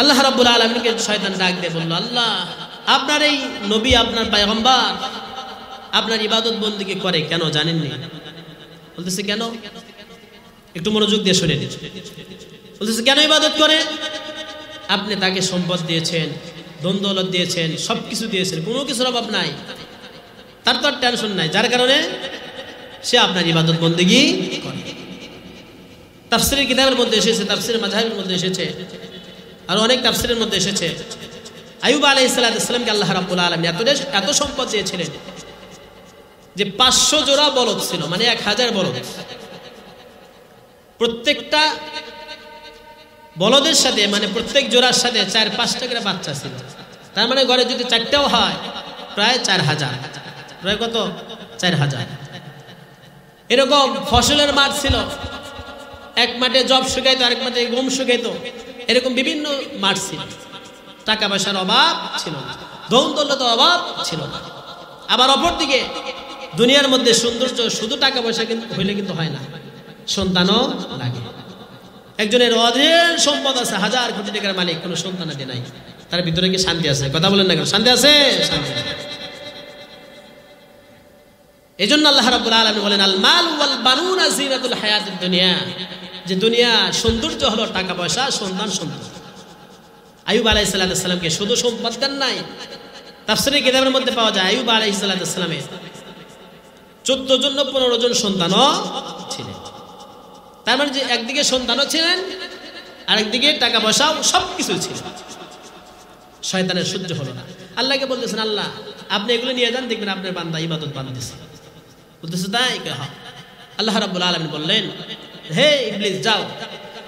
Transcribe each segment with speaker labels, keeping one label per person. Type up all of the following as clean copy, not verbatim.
Speaker 1: আল্লাহ রাব্বুল আলামিনকে শয়তান ডাক দিয়ে বলল, আল্লাহ আপনার এই নবী, আপনার পয়গম্বর আপনার ইবাদত বন্দেগী করে কেন জানেননি? বলতেছে কেন? একটু মনোযোগ দিয়ে শুনে নিন। বলতেছে কেন ইবাদত করে? আপনি তাকে সম্পদ দিয়েছেন, ধন দৌলত দিয়েছেন, সবকিছু দিয়েছেন, কোনো কিছুর অভাব নাই, তার তো আর টেনশন নাই, যার কারণে সে আপনার ইবাদত বন্দেগী করে। তাফসীরের কিতাবের মধ্যে এসেছে, তাফসীরের মাযহাবের মধ্যে এসেছে, আর অনেক তাফসীরের মধ্যে এসেছে আইয়ুব আলাইহিস সালামকে আল্লাহ রাব্বুল আলামিন এত সম্পদ দিয়েছিলেন যে 500 জোড়া বলদ ছিল, মানে 1000 বলদ। প্রত্যেকটা বলদের সাথে, মানে প্রত্যেক জোড়ার সাথে 4-5টা করে বাচ্চা ছিল। তার মানে ঘরে যদি 4টাও হয় প্রায় 4000, প্রায় কত? 4000। এরকম ফসলের মাঠ ছিল, এক মাঠে জব শুকাইতো, আরেক মাঠে গম শুকাইতো, এরকম বিভিন্ন মাঠ ছিল। টাকা পয়সার অভাব ছিল না, ধন দৌলতের অভাব ছিল না। আবার অপরদিকে দুনিয়ার মধ্যে সৌন্দর্য শুধু টাকা পয়সা হইলে কিন্তু হয় না, সন্তানও লাগে। একজনের অধীর সম্পদ আছে, 1000 কোটি টাকার মালিক, কোনো সন্তান আদি নাই, তার ভিতরে কি শান্তি আছে? কথা বলেন না কেন? শান্তি আছে? শান্তি আছে। এই জন্য আল্লাহ রাব্বুল আলামিন বলেন, আল মাল ওয়াল বানুনা জিনাতুল হায়াতিদ দুনিয়া, যে দুনিয়া সৌন্দর্য হলো টাকা পয়সা, সন্তান, সন্ততি। আইয়ুব আলাইহিস সালামকে শুধু সম্পদ দেন নাই, তাফসীরের কিতাবের মধ্যে পাওয়া যায় আইয়ুব আলাইহিস সালামের 14 জন না 15 জন সন্তানও ছিলেন। তার মানে যে একদিকে সন্তানও ছিলেন, আরেকদিকে টাকা পয়সাও সবকিছু ছিল। শয়তানের সহ্য হলো না, আল্লাহকে বলতেছেন, আল্লাহ আপনি এগুলো নিয়ে যান, দেখবেন আপনার বান্দা ইবাদত বানাতেছে। বলতেছে তাই? আল্লাহ রাব্বুল আলামিন বললেন, হে ইবলিস যাও,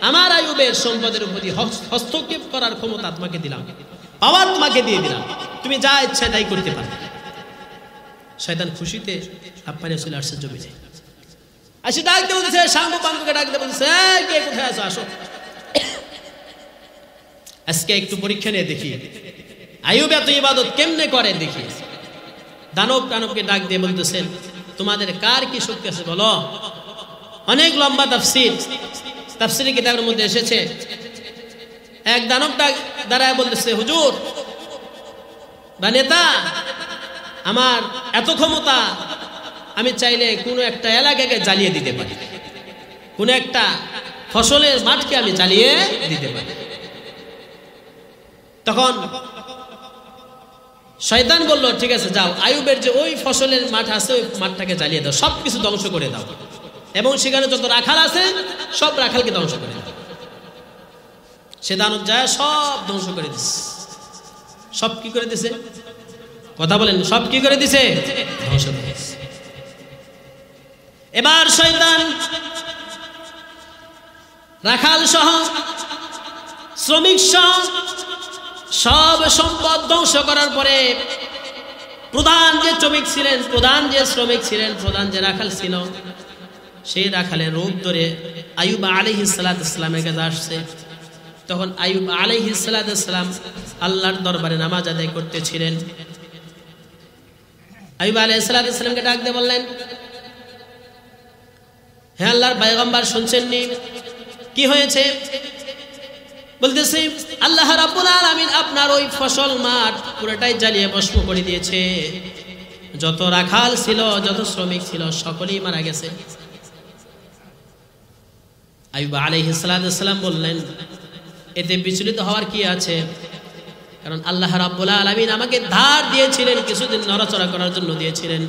Speaker 1: আমার আইয়ুবের সম্পদের প্রতি হস্তক্ষেপ করার ক্ষমতা তোমাকে দিলাম, পাওয়ার তোমাকে দিয়ে দিলাম, তুমি যা ইচ্ছা তাই করতে পারো। শয়তান খুশিতে আপনারে চলে আসছে জমিনে, আসি ডাক দিয়ে বলতেছে, সাঙ্গু পাঙ্গুকে ডাক দিয়ে বলতেছে, কে কোথায় আছো? আসো, আজকে একটু পরীক্ষা নিয়ে দেখি আইয়ুব এত ইবাদত কেমনে করে দেখি। দানবকে ডাক দিয়ে বলতেছেন, তোমাদের কার কি শক্তি আছে বলো। অনেক লম্বা তাফসীরের কিতাবের মধ্যে এসেছে, এক দানবটা দাঁড়ায় বলতেছে, হুজুর বা নেতা, আমার এত ক্ষমতা, আমি চাইলে কোনো একটা এলাকাকে জ্বালিয়ে দিতে পারি, কোনো একটা ফসলের মাঠকে আমি জ্বালিয়ে দিতে পারি। তখন শয়তান বলল, ঠিক আছে যাও, আইয়ুবের যে ওই ফসলের মাঠ আছে ওই মাঠটাকে জ্বালিয়ে দাও, সবকিছু ধ্বংস করে দাও, এবং সেখানে যত রাখাল আছে সব রাখালকে ধ্বংস করে দাও। সে দানব যায় সব ধ্বংস করে দিছে। সব কি করে দিছে? কথা বলেন, সব কি করে দিছে? ধ্বংস করে দিছে। এবার শয়তান রাখাল সহ, শ্রমিক সহ সব সম্পদ ধ্বংস করার পরে প্রধান যে শ্রমিক ছিলেন, প্রধান যে শ্রমিক ছিলেন, প্রধান যে রাখাল ছিল, সেই রাখালের রূপ ধরে আইয়ুব আলাইহিস সালামের কাছে আসছে। তখন আইয়ুব আলাইহিস সালাম আল্লাহর দরবারে নামাজ আদায় করতেছিলেন। আইয়ুব আলাইহিস সালামকে ডাক দিয়ে বললেন, হে আল্লাহর পয়গম্বর, শুনছেননি? কি হয়েছে? বলতেছে, আল্লাহ রাব্বুল আলামিন আপনার ওই ফসল মাঠ পুরোটাই জ্বালিয়ে ভস্ম করে দিয়েছে, যত রাখাল ছিল, যত শ্রমিক ছিল, সকলেই মারা গেছে। আইয়ুব আলাইহিস সালাম বললেন, এতে বিচলিত হওয়ার কি আছে? কারণ আল্লাহ রাব্বুল আলামিন আমাকে ধার দিয়েছিলেন, কিছুদিন নড়াচড়া করার জন্য দিয়েছিলেন।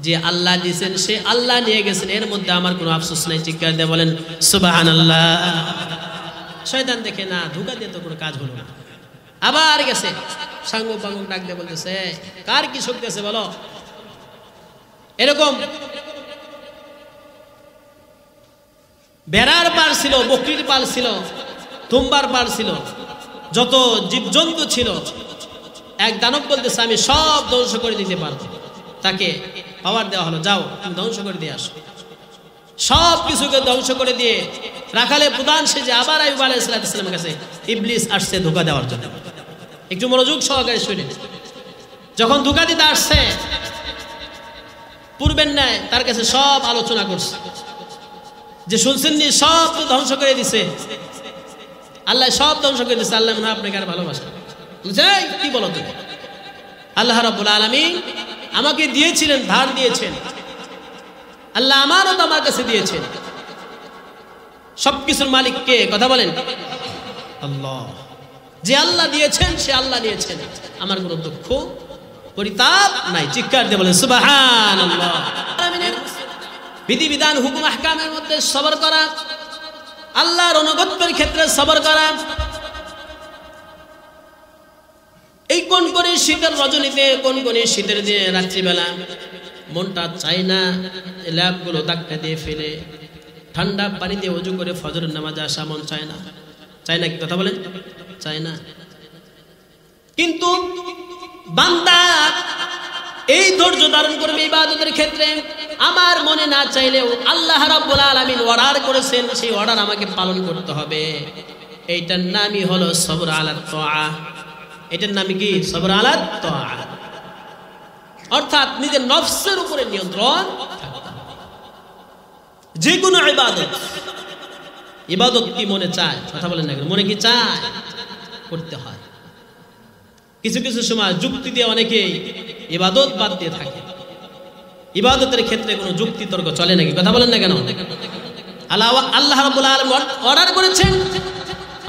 Speaker 1: যে আল্লাহ দিয়েছেন সে আল্লাহ নিয়ে গেছেন, এর মধ্যে আমার কোনো আফসোস নাই। চিৎকার দিয়ে বলেন সুবহানাল্লাহ। শয়তান দেখে না, ধোঁকা দিয়ে তো কোনো কাজ হলো না, আবার গেছে সাঙ্গু পাঙ্গু ডাক দিয়ে বলতেছে, কার কি শক্তি আছে বলো। এরকম বেড়ার পাল ছিল, বকরির পাল ছিল, তুম্বার পাল ছিল, যত জীবজন্তু ছিল, এক দানব বলতেছে, আমি সব ধ্বংস করে দিতে পারবো। তাকে পাওয়ার দেওয়া হলো, যাও তুমি ধ্বংস করে দিয়ে আসো। সব কিছুকে ধ্বংস করে দিয়ে রাখালে প্রধান সেজে আবার আইয়ুব আলাইহিস সালামের কাছে ইবলিস আসছে ধোঁকা দেওয়ার জন্য। একটু মনোযোগ সহকারে শুনে, যখন ধোঁকা দিতে আসছে, পূর্বের ন্যায় তার কাছে সব আলোচনা করছে, যে শুনছেন নি সব তো ধ্বংস করে দিছে, আল্লাহ সব ধ্বংস করে দিচ্ছে। আল্লাহ মনে হয় আপনাকে আর ভালোবাসেন। কি বলো তুমি? আল্লাহ রাব্বুল আলামিন আমাকে দিয়েছিলেন, ধার দিয়েছেন, আল্লাহ আমানত আমার কাছে দিয়েছেন। সবকিছুর মালিক কে? কথা বলেন আল্লাহ। যে আল্লাহ দিয়েছেন সে আল্লাহ নিয়েছেন, আমার কোনো দুঃখ পরিতাপ নাই। চিৎকার দিয়ে বলেন সুবহানাল্লাহ। বিধিবিধান হুকুম আহকামের মধ্যে সবর করা, আল্লাহর অনুগত্যের ক্ষেত্রে সবর করা। এই কোন কোন শীতের রজনীতে, কোন কোন শীতের দিনে রাত্রিবেলা মনটা চায় না ল্যাবগুলো ধাক্কা দিয়ে ফেলে ঠান্ডা পানি দিয়ে ওযু করে ফজরের নামাজে আসা মন চায় না? চায় না কি? কথা বলেন চায় না। কিন্তু বান্দা এই ধৈর্য ধারণ করবে ইবাদতের ক্ষেত্রে। আমার মনে না চাইলেও আল্লাহ রাব্বুল আলামিন অর্ডার করেছেন, সেই অর্ডার আমাকে পালন করতে হবে। এইটার নামই হলো সবর আলা তাআ। এটার নাম কি? সবর আলা তাআ। অর্থাৎ নিজের নফসের উপরে নিয়ন্ত্রণ থাকতে হবে। যে কোনো ইবাদত কি মনে চায়? কথা বলেন না, মনে কি চায় করতে হয়। কিছু কিছু সময় যুক্তি দিয়ে অনেকে ইবাদত বাদ দিয়ে থাকে। ইবাদতের ক্ষেত্রে কোনো যুক্তি তর্ক চলে নাকি? কথা বলেন না কেন? আল্লাহ রাব্বুল আলামিন অর্ডার করেছেন,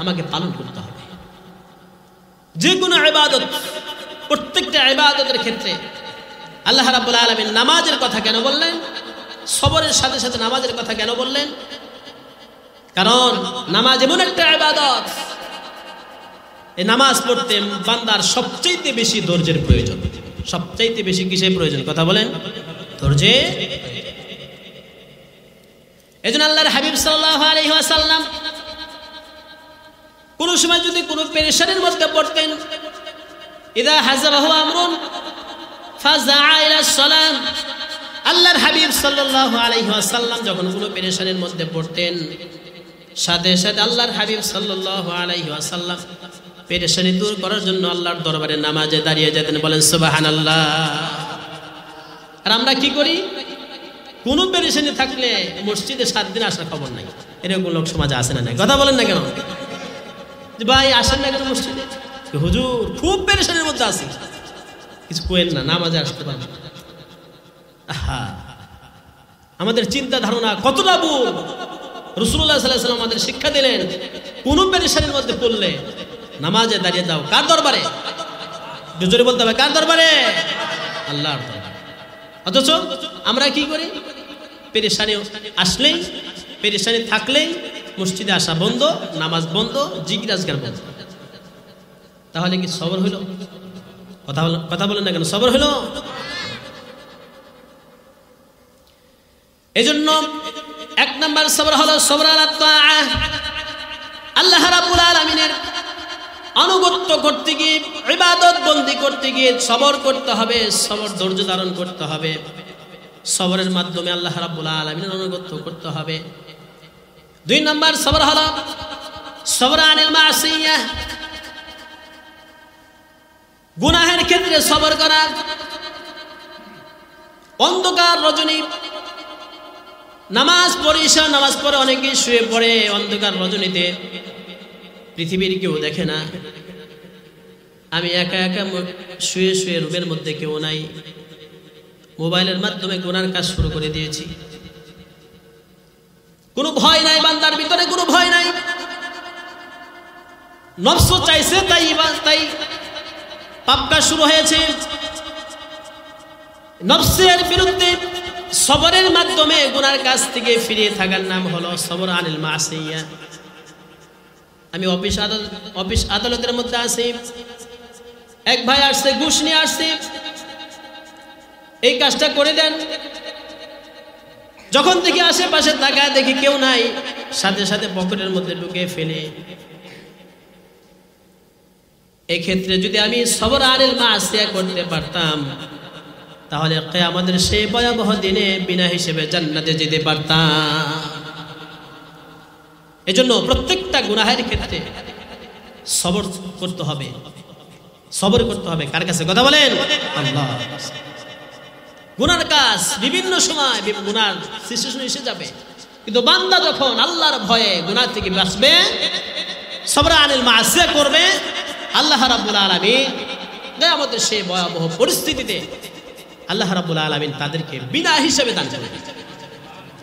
Speaker 1: আমাকে পালন করতে হবে। যে কোনো ইবাদত, প্রত্যেকটা ইবাদতের ক্ষেত্রে আল্লাহ রাব্বুল আলামিন নামাজের কথা কেন বললেন? সবরের সাথে সাথে নামাজের কথা কেন বললেন? কারণ নামাজ এমন একটা ইবাদত, এই নামাজ পড়তে বান্দার সবচেয়ে বেশি ধৈর্যের প্রয়োজন। সবচেয়ে বেশি কিসের প্রয়োজন? কথা বলেন ধৈর্যে। এজন্য আল্লাহর হাবিব সাল্লাল্লাহু আলাইহি ওয়াসাল্লাম কোন সময় যদি কোনো পেরেশানির মধ্যে পড়তেন, ইদা হাযাবাহু আমরুন ফাযাআ ইলা সালাম, আল্লাহর হাবিব সাল্লাল্লাহু আলাইহি ওয়াসাল্লাম যখন কোনো পেরেশানির মধ্যে পড়তেন, সাথে সাথে আল্লাহর হাবিব সাল্লাল্লাহু আলাইহি ওয়াসাল্লাম পেরেশানি দূর করার জন্য আল্লাহর দরবারে নামাজে দাঁড়িয়ে যেতেন। বলেন সুবহানাল্লাহ। আর আমরা কি করি? কোনো পেরেশানি থাকলে মসজিদে 7 দিন আসার খবর নাই। এরকম লোক সমাজে আসে না? কথা বলেন না কেন? যে ভাই আসেন না কেন মসজিদে? হুজুর খুব পেরেশানির মধ্যে আছি, কিছু কোয়েন না, নামাজে আসতে পারেন। আহা, আমাদের চিন্তা ধারণা কতটা ভুল। রাসূলুল্লাহ সাল্লাল্লাহু আলাইহি ওয়াসাল্লাম আমাদের শিক্ষা দিলেন, কোন পেরেশানির মধ্যে পড়লে নামাজে দাঁড়িয়ে দাও। কার দরবারে? জোরে বলতে হবে, কার দরবারে? আল্লাহর দরবারে। অথচ আমরা কি করি? পেরেশানি আসলেই, পেরেশানি থাকলেই মসজিদে আসা বন্ধ, নামাজ বন্ধ, জিকির আজকার বন্ধ। তাহলে কি সবর হইল? কথা বলেন না কেন? সবর হইল? এজন্য 1 নাম্বার সবর হলো সবর আলা তাআ। আল্লাহ রাব্বুল আলামিনের আনুগত্য করতে গিয়ে, ইবাদত বন্দি করতে গিয়ে সবর করতে হবে, সবর ধৈর্য ধারণ করতে হবে। সবরের মাধ্যমে আল্লাহ রাব্বুল আলামিনের আনুগত্য করতে হবে। 2 নাম্বার সবর হলো সবর আনিল মাসিয়াহ, গুনাহের ক্ষেত্রে সবর করা। অন্ধকার রজনী নামাজ পড়ে, ঈশা নামাজ পড়ে অনেকে শুয়ে পড়ে অন্ধকার রজনীতে, পৃথিবীর কেউ দেখে না, আমি একা একা শুয়ে শুয়ে রুমের মধ্যে কেউ নাই, মোবাইলের মাধ্যমে গুনার কাজ শুরু করে দিয়েছি। কোনো ভয় নাই, বান্দার ভিতরে কোনো ভয় নাই। নফস চাইছে তাই পাপ কাজ শুরু হয়েছে। নফসের বিরুদ্ধে সবরের মাধ্যমে গুনার কাছ থেকে ফিরে থাকার নাম হলো সবর আনিল মাসিয়া। আমি অফিস আদালতের মধ্যে আছি, এক ভাই আসছে, ঘুষ নিয়ে আসছে, এই কাজটা করে দেন। যখন থেকে আশেপাশে তাকায় দেখি কেউ নাই, সাথে সাথে পকেটের মধ্যে ঢুকে ফেলে। এই ক্ষেত্রে যদি আমি সবর আনিল মাসিয়া করতে পারতাম, তাহলে কিয়ামতের সেই ভয়াবহ দিনে বিনা হিসেবে জান্নাতে যেতে পারতাম। এজন্য প্রত্যেকটা গুনাহের ক্ষেত্রে সবর করতে হবে, সবর করতে হবে। কার কাছে? কথা বলেন আল্লাহ। গুনার কাজ বিভিন্ন সময় গুনার সিচুয়েশন এসে যাবে, কিন্তু বান্দা যখন আল্লাহর ভয়ে গুনাহ থেকে বাঁচবে, সবর আনিল মাসিয়া করবে, আল্লাহ রাব্বুল আলামিন কিয়ামতের সেই ভয়াবহ পরিস্থিতিতে আল্লাহ রাব্বুল আলামিন তাদেরকে বিনা হিসাবে দান করবেন।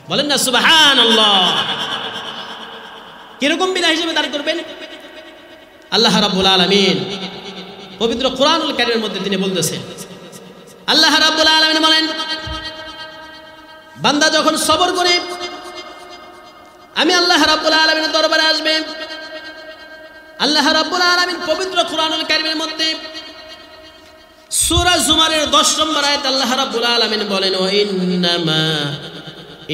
Speaker 1: বলেন না সুবহানাল্লাহ। কিরকম বিনা হিসাবে দান করবেন? আল্লাহ রাব্বুল আলামিন পবিত্র কোরআনুল কারীমের মধ্যে তিনি বলতেছেন, আল্লাহ রাব্বুল আলামিন বলেন, বান্দা যখন সবর করে আমি আল্লাহ রাব্বুল আলামিনের দরবারে আসবে। আল্লাহ রাব্বুল আলামিন পবিত্র কোরআনুল কারীমের মধ্যে সূরা জুমারের 10 নম্বর আয়াত আল্লাহ রাব্বুল আলামিন বলেন,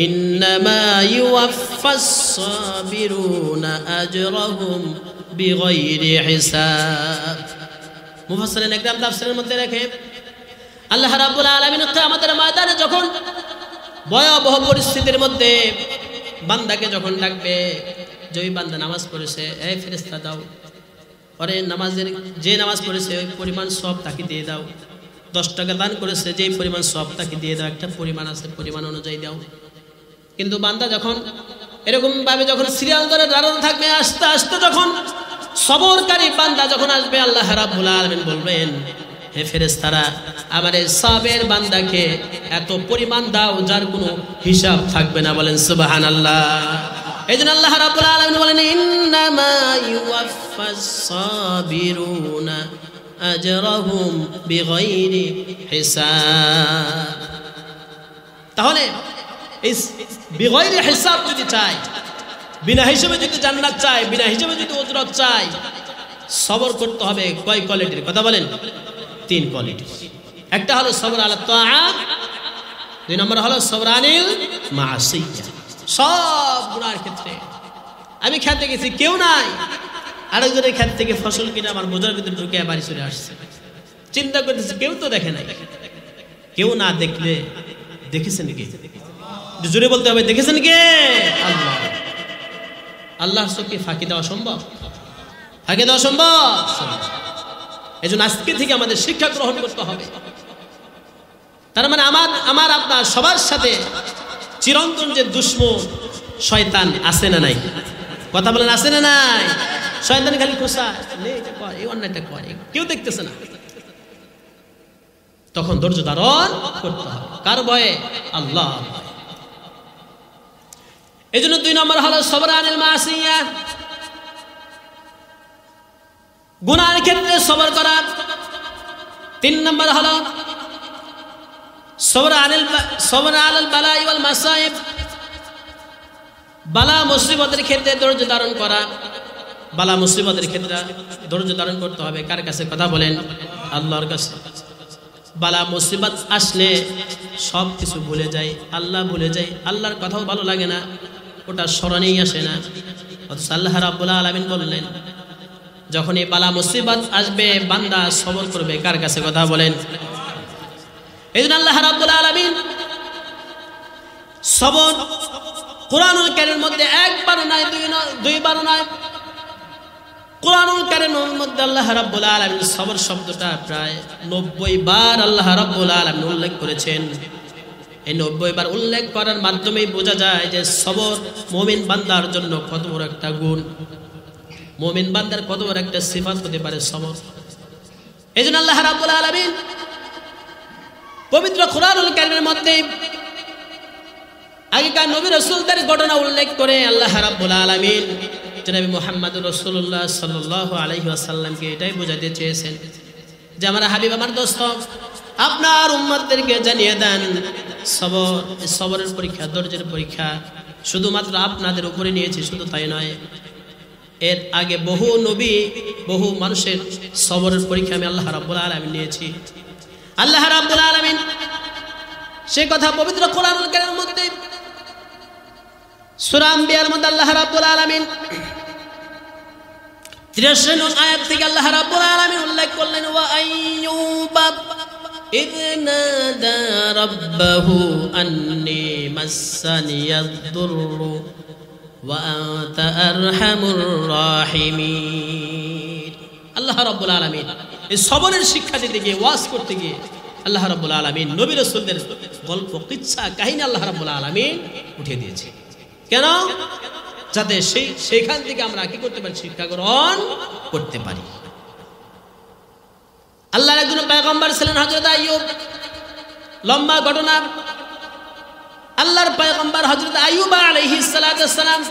Speaker 1: ইন্নামা ইউওয়াফাস সাবিরুনা আজরাহুম বিগাইরি হিসাব। মুফাসসিরিন একরাম তাফসীরের মধ্যে রেখে আল্লাহ রাব্বুল আলামিন কিয়ামতের ময়দানে যখন ভয়াবহ পরিস্থিতির মধ্যে বান্দাকে যখন ডাকবে, যে বান্দা নামাজ পড়েছে, এই ফেরেশতা দাও, পরে নামাজের যে নামাজ পড়েছে ওই পরিমাণ সওয়াব তাকে দিয়ে দাও, 10 টাকা দান করেছে যেই পরিমাণ সওয়াব তাকে দিয়ে দাও, একটা পরিমাণ আছে পরিমাণ অনুযায়ী দাও। কিন্তু বান্দা যখন এরকম ভাবে যখন সিরিয়াল ধরে দাঁড়ানো থাকবে, আস্তে আস্তে যখন সবরকারী বান্দা যখন আসবে, আল্লাহ রাব্বুল আলামিন বলবেন, হে ফেরেশতারা আমার এই সাবের বান্দাকে এত পরিমাণ দাও যার কোনো হিসাব থাকবে না। বলেন সুবহানাল্লাহ। এইজন্য আল্লাহ রাব্বুল আলামিন বলেন, ইন্নামা ইউওয়াফাস সাবিরুনা আজরাহুম বিগাইরি হিসাব। তাহলে এই বিগাইরি হিসাব যদি চাই, বিনা হিসাবে যদি জান্নাত চাই, বিনা হিসাবে যদি উজরত চাই, সবর করতে হবে কয় কোয়ালিটির কথা বলেন? 3 কোয়ালিটি। একটা হলো সবর আলা তাআত, 2 নম্বর হলো সবর আনিল মাসিয়া। সব গুনার ক্ষেত্রে আমি খেতে গেছি, কেউ নাই, আরেকজনের ক্ষেত থেকে ফসল কিনে আমার বোঝার ভিতরে ঢুকে বাড়ি চলে আসছে, চিন্তা করতেছে কেউ তো দেখে নাই। কেউ না দেখলে দেখেছেন কে? জোরে বলতে হবে, দেখেছেন কে? আল্লাহ। আল্লাহর চোখে ফাঁকি দেওয়া সম্ভব? ফাঁকি দেওয়া সম্ভব? এই জন্য আজকে থেকে আমাদের শিক্ষা গ্রহণ করতে হবে। তার মানে আমার আপনার সবার সাথে চিরন্তন যে দুশ্মন শয়তান আছে না নাই? কথা বলেন, আছে না নাই? শয়তান খালি খোসা এই অন্যায়টা করে, কেউ দেখতেছে না। তখন ধৈর্য ধারণ করতে হবে। কার ভয়ে? আল্লাহ। এই জন্য 2 নম্বর হলো সবর আনিল মাসিয়া, গুনার ক্ষেত্রে সবর করা। 3 নম্বর হলো সবর আলাল বালাই ওয়াল মাসাইব, বালা মুসিবতের ক্ষেত্রে ধৈর্য ধারণ করা। বালা মুসিবতের ক্ষেত্রে ধৈর্য ধারণ করতে হবে। কার কাছে? কথা বলেন, আল্লাহর কাছে। বালা মুসিবত আসলে সব কিছু ভুলে যায়, আল্লাহ ভুলে যায়, আল্লাহর কথাও ভালো লাগে না, ওটা স্মরণেই আসে না। অথচ আল্লাহ রাব্বুল আলামিন বললেন, যখন এই বালা মুসিবত আসবে বান্দা সবর করবে। কার কাছে? কথা বলেন। এই জন্য আল্লাহ রাব্বুল আলামিন সবর কোরআনুল কারীমের মধ্যে একবার নয়, দুইবার নয়, কোরআনুল কারীমের মধ্যে আল্লাহ রাব্বুল আলামিন সবর শব্দটা প্রায় 90 বার আল্লাহ রাব্বুল আলামিন উল্লেখ করেছেন। এই 90 বার উল্লেখ করার মাধ্যমেই বোঝা যায় যে সবর মুমিন বান্দার জন্য কত বড় একটা গুণ, মুমিন বান্দার কত বড় একটা সিফাত হতে পারে সবর। এই জন্য আল্লাহ রাব্বুল আলামিন পবিত্র কোরআনুল কারীমের মধ্যে আগেকার নবী রাসূলদের ঘটনা উল্লেখ করে আল্লাহ রাব্বুল আলামিন জনাবে মুহাম্মদুর রাসূলুল্লাহ সাল্লাল্লাহু আলাইহি ওয়াসাল্লামকে এটাই বোঝাতে চেয়েছেন যে আমার হাবিব, আমার দোস্ত, আপনার উম্মতদেরকে জানিয়ে দেন সবরের পরীক্ষা, ধৈর্যের পরীক্ষা শুধুমাত্র আপনাদের উপরে নিয়েছি। শুধু তাই নয়, এর আগে বহু নবী, বহু মানুষের সবরের পরীক্ষা আমি আল্লাহ রাব্বুল আলামিন নিয়েছি। আল্লাহ রাব্বুল আলামিন সে কথা পবিত্র কোরআনুল কারীমের মধ্যে সূরা আম্বিয়ার মধ্যে আল্লাহ রাব্বুল আলামিন 83 নং আয়াত থেকে আল্লাহ রাব্বুল আলামিন উল্লেখ করলেন, ওয়া আইয়ুবা ইয নাদা রাব্বাহু আন্নী মাসানিয়াদ-দুররু ওয়া আনতা আরহামুর রাহিমিন। আল্লাহ রাব্বুল আলামিন এই সবরের শিক্ষা দিতে গিয়ে, ওয়াজ করতে গিয়ে আল্লাহ রাব্বুল আলামিন নবী রাসূলদের গল্প, কিচ্ছা, কাহিনী আল্লাহ রাব্বুল আলামিন উঠিয়ে দিয়েছে। কেন? যাতে সেইখান থেকে আমরা কি করতে পারি, শিক্ষা গ্রহণ করতে পারি। আল্লাহর একজন পয়গম্বর ছিলেন হযরত আইয়ুব। লম্বা ঘটনা। আল্লাহর পয়গম্বর হযরত আইয়ুব আলাইহিস সালাতু ওয়াস সালাম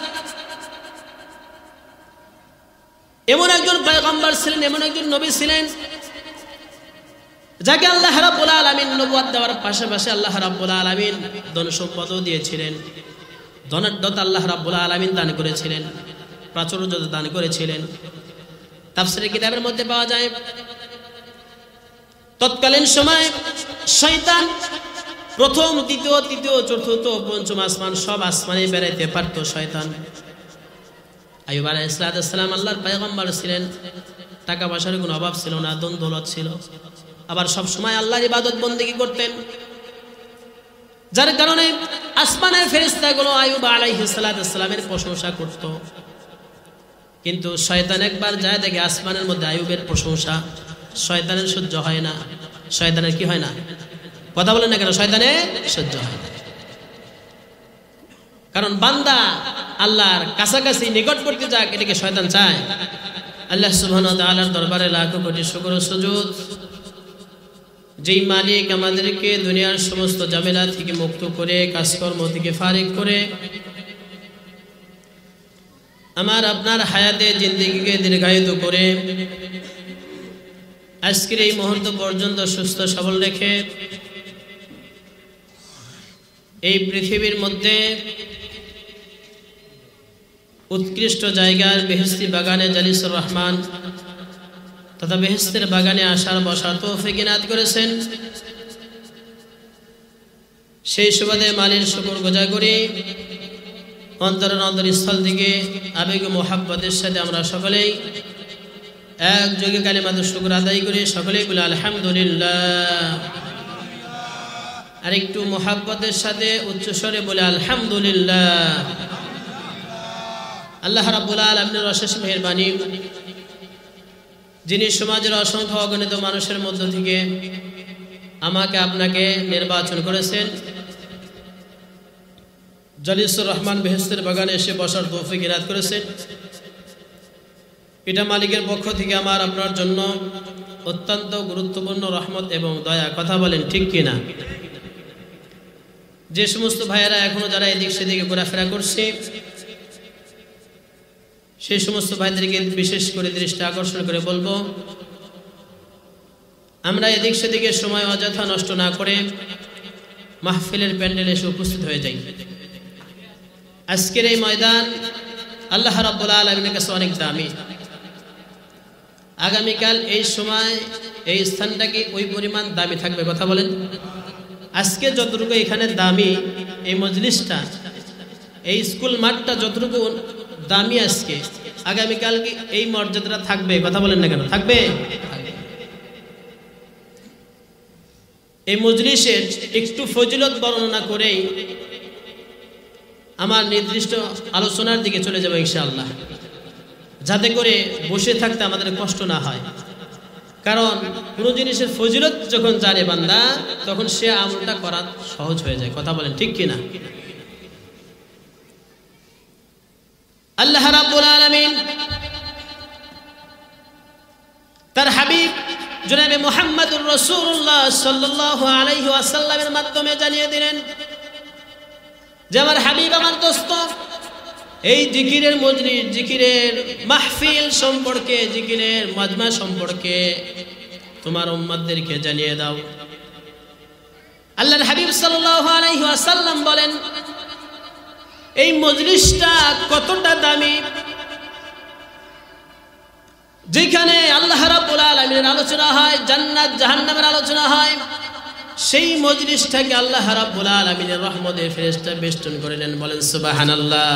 Speaker 1: এমন একজন পয়গম্বর ছিলেন, এমন একজন নবী ছিলেন যাকে আল্লাহ রাব্বুল আলামিন নবুয়ত দেওয়ার পাশাপাশি আল্লাহ রাব্বুল আলামিন ধন সম্পদও দিয়েছিলেন। ধনাঢ্যতা আল্লাহ রাব্বুল আলামিন দান করেছিলেন, প্রাচুর্য দান করেছিলেন। তাফসীরের কিতাবের মধ্যে পাওয়া যায় তৎকালীন সময় শয়তান প্রথম, দ্বিতীয়, তৃতীয়, চতুর্থ, পঞ্চম আসমান সব আসমানে বেড়াইতে পারত শয়তান। আইয়ুব আলাইহিস সালাম আল্লাহর পয়গম্বর ছিলেন, টাকা পয়সার কোনো অভাব ছিল না, ধন দৌলত ছিল, আবার সব সময় আল্লাহর ইবাদত বন্দেগী করতেন। যার কারণে আসমানের ফেরেশতাগুলো আইয়ুব আলাইহিস সালামের প্রশংসা করত। কিন্তু শয়তান একবার যায় দেখে আসমানের মধ্যে আইয়ুবের প্রশংসা, শয়তানের সহ্য হয় না। শয়তানের কি হয় না? কথা বলেন না কেন? শয়তানের সহ্য হয় না। কারণ বান্দা আল্লাহর কাছাকাছি নিকটবর্তী যাক, এটাকে শয়তান চায়। আল্লাহ সুবহানাহু ওয়া তাআলার দরবারে লাখো কোটি শুকর ও সুজুদ, যেই মালিক আমাদেরকে দুনিয়ার সমস্ত ঝামেলা থেকে মুক্ত করে, কাজকর্ম থেকে ফারিগ করে আমার আপনার হায়াতে জিন্দেগিকে দীর্ঘায়িত করে আজকের এই মুহূর্ত পর্যন্ত সুস্থ সবল রেখে এই পৃথিবীর মধ্যে উৎকৃষ্ট জায়গার বেহেশতি বাগানে জালিসুর রহমান তথা বেহেশতের বাগানে আসার বসার তৌফিক ইনায়াত করেছেন। সেই সুবাদে মালির শুকর গুজার করি। অন্তরের অন্তরস্থল থেকে আবেগ ও মোহাব্বতের সাথে আমরা সকলেই একযোগে কালিমাতুশ শুকর আদায় করি। সকলেই বলে আলহামদুলিল্লাহ। আর একটু মোহাব্বতের সাথে উচ্চস্বরে বলে আলহামদুলিল্লাহ। আল্লাহ রাব্বুল আলামিনের অশেষ মেহেরবানি, যিনি সমাজের অসংখ্য অগণিত মানুষের মধ্য থেকে আমাকে আপনাকে নির্বাচন করেছেন, জালিসুর রহমান বেহেশতের বাগানে এসে বসার তৌফিক ইনায়াত করেছেন। এটা মালিকের পক্ষ থেকে আমার আপনার জন্য অত্যন্ত গুরুত্বপূর্ণ রহমত এবং দয়া। কথা বলেন ঠিক কিনা? যে সমস্ত ভাইয়েরা এখনো যারা এদিক সেদিকে ঘোরাফেরা করছে, সেই সমস্ত ভাইদেরকে বিশেষ করে দৃষ্টি আকর্ষণ করে বলবো, আমরা এদিক সেদিকে সময় অযথা নষ্ট না করে মাহফিলের প্যান্ডেলে এসে উপস্থিত হয়ে যাই। আজকের এই ময়দান আল্লাহ রাব্বুল আলামিনের কাছে অনেক দামি। আগামীকাল এই সময় এই স্থানটা কি ওই পরিমাণ দামি থাকবে? কথা বলেন। আজকে যতটুকু এখানে দামি এই মজলিসটা, এই স্কুল মাঠটা যতটুকু দামি আজকে, আগামীকাল কি এই মর্যাদাটা থাকবে? কথা বলেন না কেন? থাকবে। এই মজলিসের একটু ফজিলত বর্ণনা করেই আমার নির্দিষ্ট আলোচনার দিকে চলে যাবে ইনশাআল্লাহ, যাতে করে বসে থাকতে আমাদের কষ্ট না হয়। কারণ কোনো জিনিসের ফজিলত যখন জানে বান্দা, তখন সে আমলটা করা সহজ হয়ে যায়। কথা বলেন ঠিক কিনা? আল্লাহ রাব্বুল আলামিন তার হাবিব জনাবে মুহাম্মদুর রাসূলুল্লাহ সাল্লাল্লাহু আলাইহি ওয়াসাল্লামের মাধ্যমে জানিয়ে দিলেন যে আমার হাবিব, আমার দোস্ত, এই জিকিরের মজলিস, জিকিরের মাহফিল সম্পর্কে, জিকিরের মাজমা সম্পর্কে তোমার উম্মতদেরকে জানিয়ে দাও। আল্লাহর হাবিব সাল্লাল্লাহু আলাইহি ওয়াসাল্লাম বলেন, এই মজলিসটা কতটা দামি, যেখানে আল্লাহ রাব্বুল আলামিনের আলোচনা হয়, জান্নাত জাহান্নামের আলোচনা হয়, সেই মজলিসটাকে আল্লাহ রাব্বুল আলামিনের রহমতে ফেরেশতা বেষ্টন করে নেন। বলেন সুবহানাল্লাহ।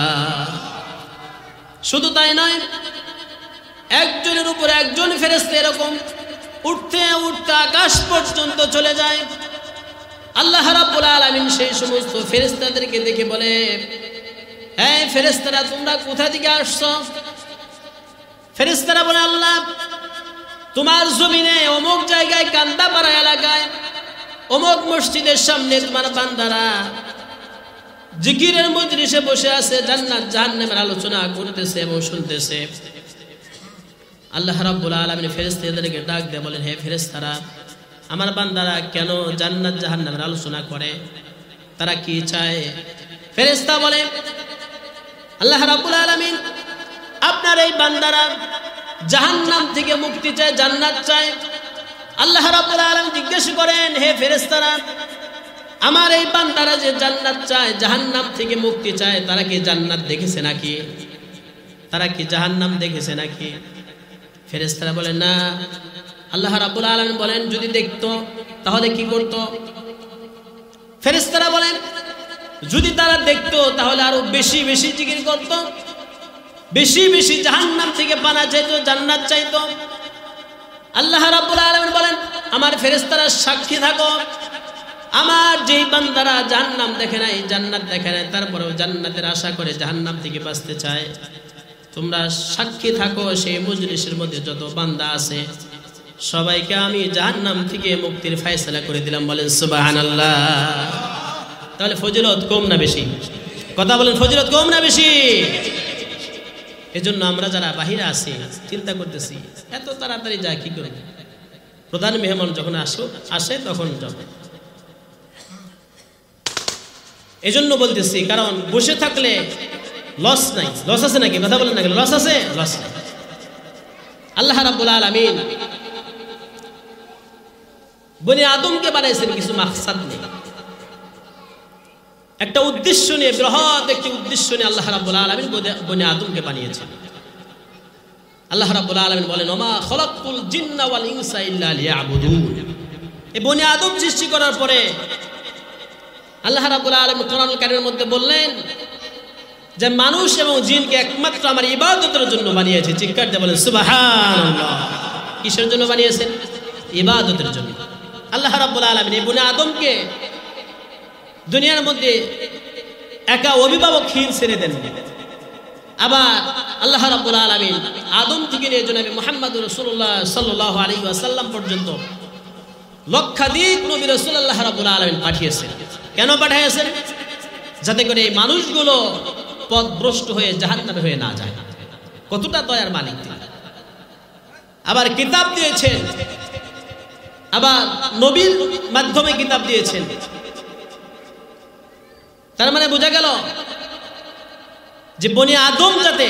Speaker 1: শুধু তাই নয়, একজনের উপর একজন ফেরেশতা এরকম উঠতে উঠতে আকাশ পর্যন্ত চলে যায়। আল্লাহ রাব্বুল আলামিন সেই সমস্ত ফেরেশতাদেরকে দেখে বলে, এই ফেরেশতারা তোমরা কোথা থেকে আসছো? ফেরেশতারা বলে, আল্লাহ, তোমার জমিনে অমুক জায়গায় কান্দাপাড়া এলাকায় অমুক মসজিদের সামনে তোমার বান্দারা জিকিরের মজলিসে বসে আছে, জান্নাত জাহান্নামের আলোচনা করতেছে এবং শুনতেছে। আল্লাহ রাব্বুল আলামিন ফেরেশতাদেরকে ডাক দিয়ে বলেন, হে ফেরেশতারা, আমার বান্দারা কেন জান্নাত জাহান্নামের আলোচনা করে? তারা কি চায়? ফেরেশতা বলে, আল্লাহ রাব্বুল আলামিন আপনার এই বান্দারা জাহান্নাম থেকে মুক্তি চায়, জান্নাত চায়। আল্লাহ রাব্বুল আলামিন জিজ্ঞেস করেন, হে ফেরেশতারা, আমার এই বান্দারা যে জান্নাত চায়, জাহান্নাম থেকে মুক্তি চায়, তারা কি জান্নাত দেখেছে নাকি? তারা কি জাহান্নাম দেখেছে নাকি? ফেরেশতারা বলেন, না। আল্লাহ রাব্বুল আলামিন বলেন, যদি দেখতো তাহলে কি করত? ফেরেশতারা বলেন, যদি তারা দেখতো তাহলে আরো বেশি বেশি জিকির করত, বেশি বেশি জাহান্নাম থেকে পানা চাইতো, জান্নাত চাইতো। আল্লাহ রাব্বুল আলামিন বলেন, আমার ফেরেশতারা সাক্ষী থাকো, আমার যেই বান্দারা জাহান্নাম দেখে নাই, জান্নাত দেখে নাই, তারপরেও জান্নাতের আশা করে জাহান্নাম থেকে বাঁচতে চায়, তোমরা সাক্ষী থাকো, সেই মজলিসের মধ্যে যত বান্দা আছে সবাইকে আমি জাহান্নাম থেকে মুক্তির ফয়সালা করে দিলাম। বলেন সুবহানাল্লাহ। তাহলে ফজিলত কম না বেশি? কথা বলেন, ফজিলত কম না বেশি? এজন্য আমরা যারা বাহিরে আছি চিন্তা করতেছি, এত তাড়াতাড়ি যায় কি করে? প্রধান মেহমান যখন আসে তখন যাবে। এজন্য বলতেছি, কারণ বসে থাকলে লস নাই। লস আছে নাকি? কথা বলেন না, লস আছে? লস নাই। আল্লাহ রাব্বুল আলামিন বনি আদমকে বানাইছেন কিছু মাকসাদ নিয়ে, একটা উদ্দেশ্য নিয়ে, বৃহৎ একটি উদ্দেশ্য নিয়ে আল্লাহ রাব্বুল আলামিন বনি আদমকে বানিয়েছেন। আল্লাহ রাব্বুল আলামিন বলেন, ওমা খলাকতুল জিন্না ওয়াল ইনসা ইল্লা লিয়াবুদুন। এই বনি আদম সৃষ্টি করার পরে আল্লাহ রাব্বুল আলামিন কোরআনুল কারীমের মধ্যে বললেন যে মানুষ এবং জিনকে একমাত্র আমার ইবাদতের জন্য বানিয়েছি। চিৎকার দিয়ে বলেন সুবহানাল্লাহ। কিসের জন্য বানিয়েছেন? ইবাদতের জন্য। আল্লাহ রাব্বুল আলামিন এই বনি আদমকে দুনিয়ার মধ্যে একা অভিভাবকহীন ছেড়ে দেন। আবার আল্লাহ রাব্বুল আলামিন আদম থেকে নিয়ে জনাবে মুহাম্মদুর রাসূলুল্লাহ সাল্লাল্লাহু আলাইহি ওয়াসাল্লাম পর্যন্ত লক্ষাধিক নবী রাসূল আল্লাহ রাব্বুল আলামিন পাঠিয়েছেন। কেন পাঠিয়েছেন? যাতে করে এই মানুষগুলো পথভ্রষ্ট হয়ে জাহান্নামে হয়ে না যায়। কতটা দয়ার মালিক তিনি। আবার কিতাব দিয়েছেন, আবার নবীর মাধ্যমে কিতাব দিয়েছেন। তার মানে বোঝা গেল যে বনি আদম যাতে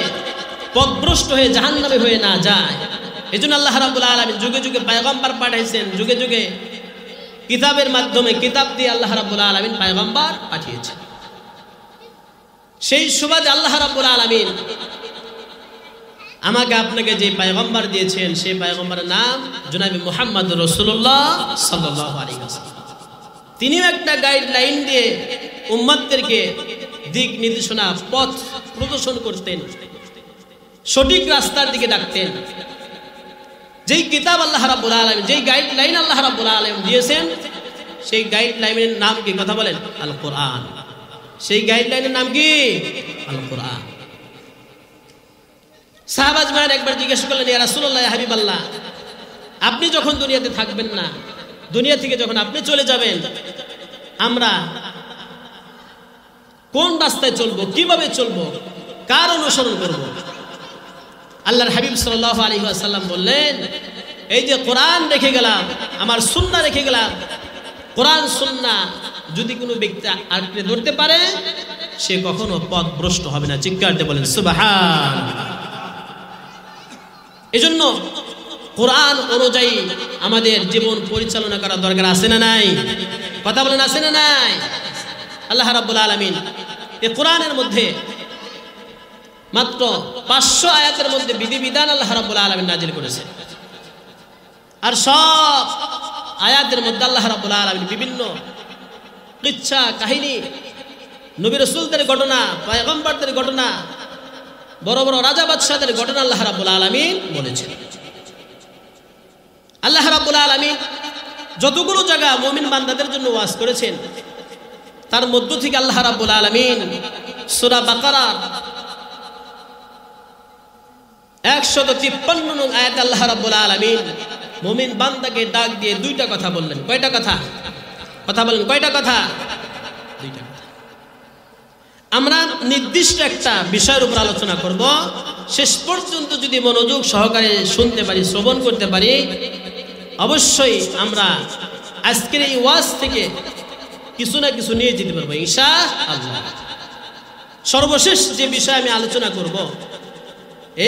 Speaker 1: পথভ্রষ্ট হয়ে জাহান্নামে হয়ে না যায়, এজন্য আল্লাহ রাব্বুল আলামিন যুগে যুগে পয়গম্বর পাঠাইছেন, যুগে যুগে কিতাবের মাধ্যমে, কিতাব দিয়ে আল্লাহ রাব্বুল আলামিন পয়গম্বর পাঠিয়েছেন। সেই সুবাদে আল্লাহ রাব্বুল আলামিন আমাকে আপনাকে যে পয়গম্বর দিয়েছেন, সেই পয়গম্বরের নাম জনাবে মুহাম্মদুর রাসূলুল্লাহ সাল্লাল্লাহু আলাইহি ওয়াসাল্লাম। তিনিও একটা গাইডলাইন দিয়ে উম্মতদেরকে দিক নির্দেশনা, পথ প্রদর্শন করতেন, সঠিক রাস্তার দিকে ডাকতেন। যেই কিতাব আল্লাহ রাব্বুল আলামিন, যেই গাইডলাইন আল্লাহ রাব্বুল আলামিন দিয়েছেন, সেই গাইডলাইনের নাম কি? কথা বলেন, আল কোরআন। সেই গাইডলাইনের নাম কি? আল কোরআন। সাহাবা আজমাইন একবার জিজ্ঞাসা করলেন, ইয়া রাসূলুল্লাহ, ইয়া হাবিবাল্লাহ, আপনি যখন দুনিয়াতে থাকবেন না, দুনিয়া থেকে যখন আপনি চলে যাবেন, আমরা কোন রাস্তায় চলবো, কিভাবে চলবো, কার অনুসরণ করব? আল্লাহর হাবিব সাল্লাল্লাহু আলাইহি ওয়াসাল্লাম বললেন, এই যে কোরআন রেখে গেলাম, আমার সুন্নাহ রেখে গেলাম, কোরআন সুন্নাহ যদি কোনো ব্যক্তি আঁকড়ে ধরতে পারে, সে কখনো পথভ্রষ্ট হবে না। চিৎকার দিয়ে বলেন সুবহানাল্লাহ। এজন্য কোরআন অনুযায়ী আমাদের জীবন পরিচালনা করা দরকার, আছে না নাই? কথা বলেন, আছে না নাই? আল্লাহ রাব্বুল আলামিন এই কোরআনের মধ্যে মাত্র 500 আয়াতের মধ্যে বিধিবিধান আল্লাহ রাব্বুল আলামিন নাজিল করেছেন। আর সব আয়াতের মধ্যে আল্লাহ রাব্বুল আলামিন বিভিন্ন কিচ্ছা, কাহিনী, নবী রাসূলদের ঘটনা, পয়গম্বরদের ঘটনা, বড় বড় রাজা বাদশাদের ঘটনা আল্লাহ রাব্বুল আলামিন বলেছেন। আল্লাহ রাব্বুল আলামিন যতগুলো জায়গা মুমিন বান্দাদের জন্য ওয়াজ করেছেন, তার মধ্য থেকে আল্লাহ রাব্বুল আলামিন সূরা বাকারা 153 নং আয়াতে আল্লাহ রাব্বুল আলামিন মুমিন বান্দাকে ডাক দিয়ে দুইটা কথা বললেন। কয়টা কথা? কথা বলেন, কয়টা কথা? দুইটা কথা। আমরা নির্দিষ্ট একটা বিষয়ের উপর আলোচনা করব, শেষ পর্যন্ত যদি মনোযোগ সহকারে শুনতে পারি, শ্রবণ করতে পারি, অবশ্যই আমরা আজকের এই ওয়াজ থেকে কিছু না কিছু নিয়ে যেতে পারবো ইনশাআল্লাহ। সর্বশেষ যে বিষয় আমি আলোচনা করব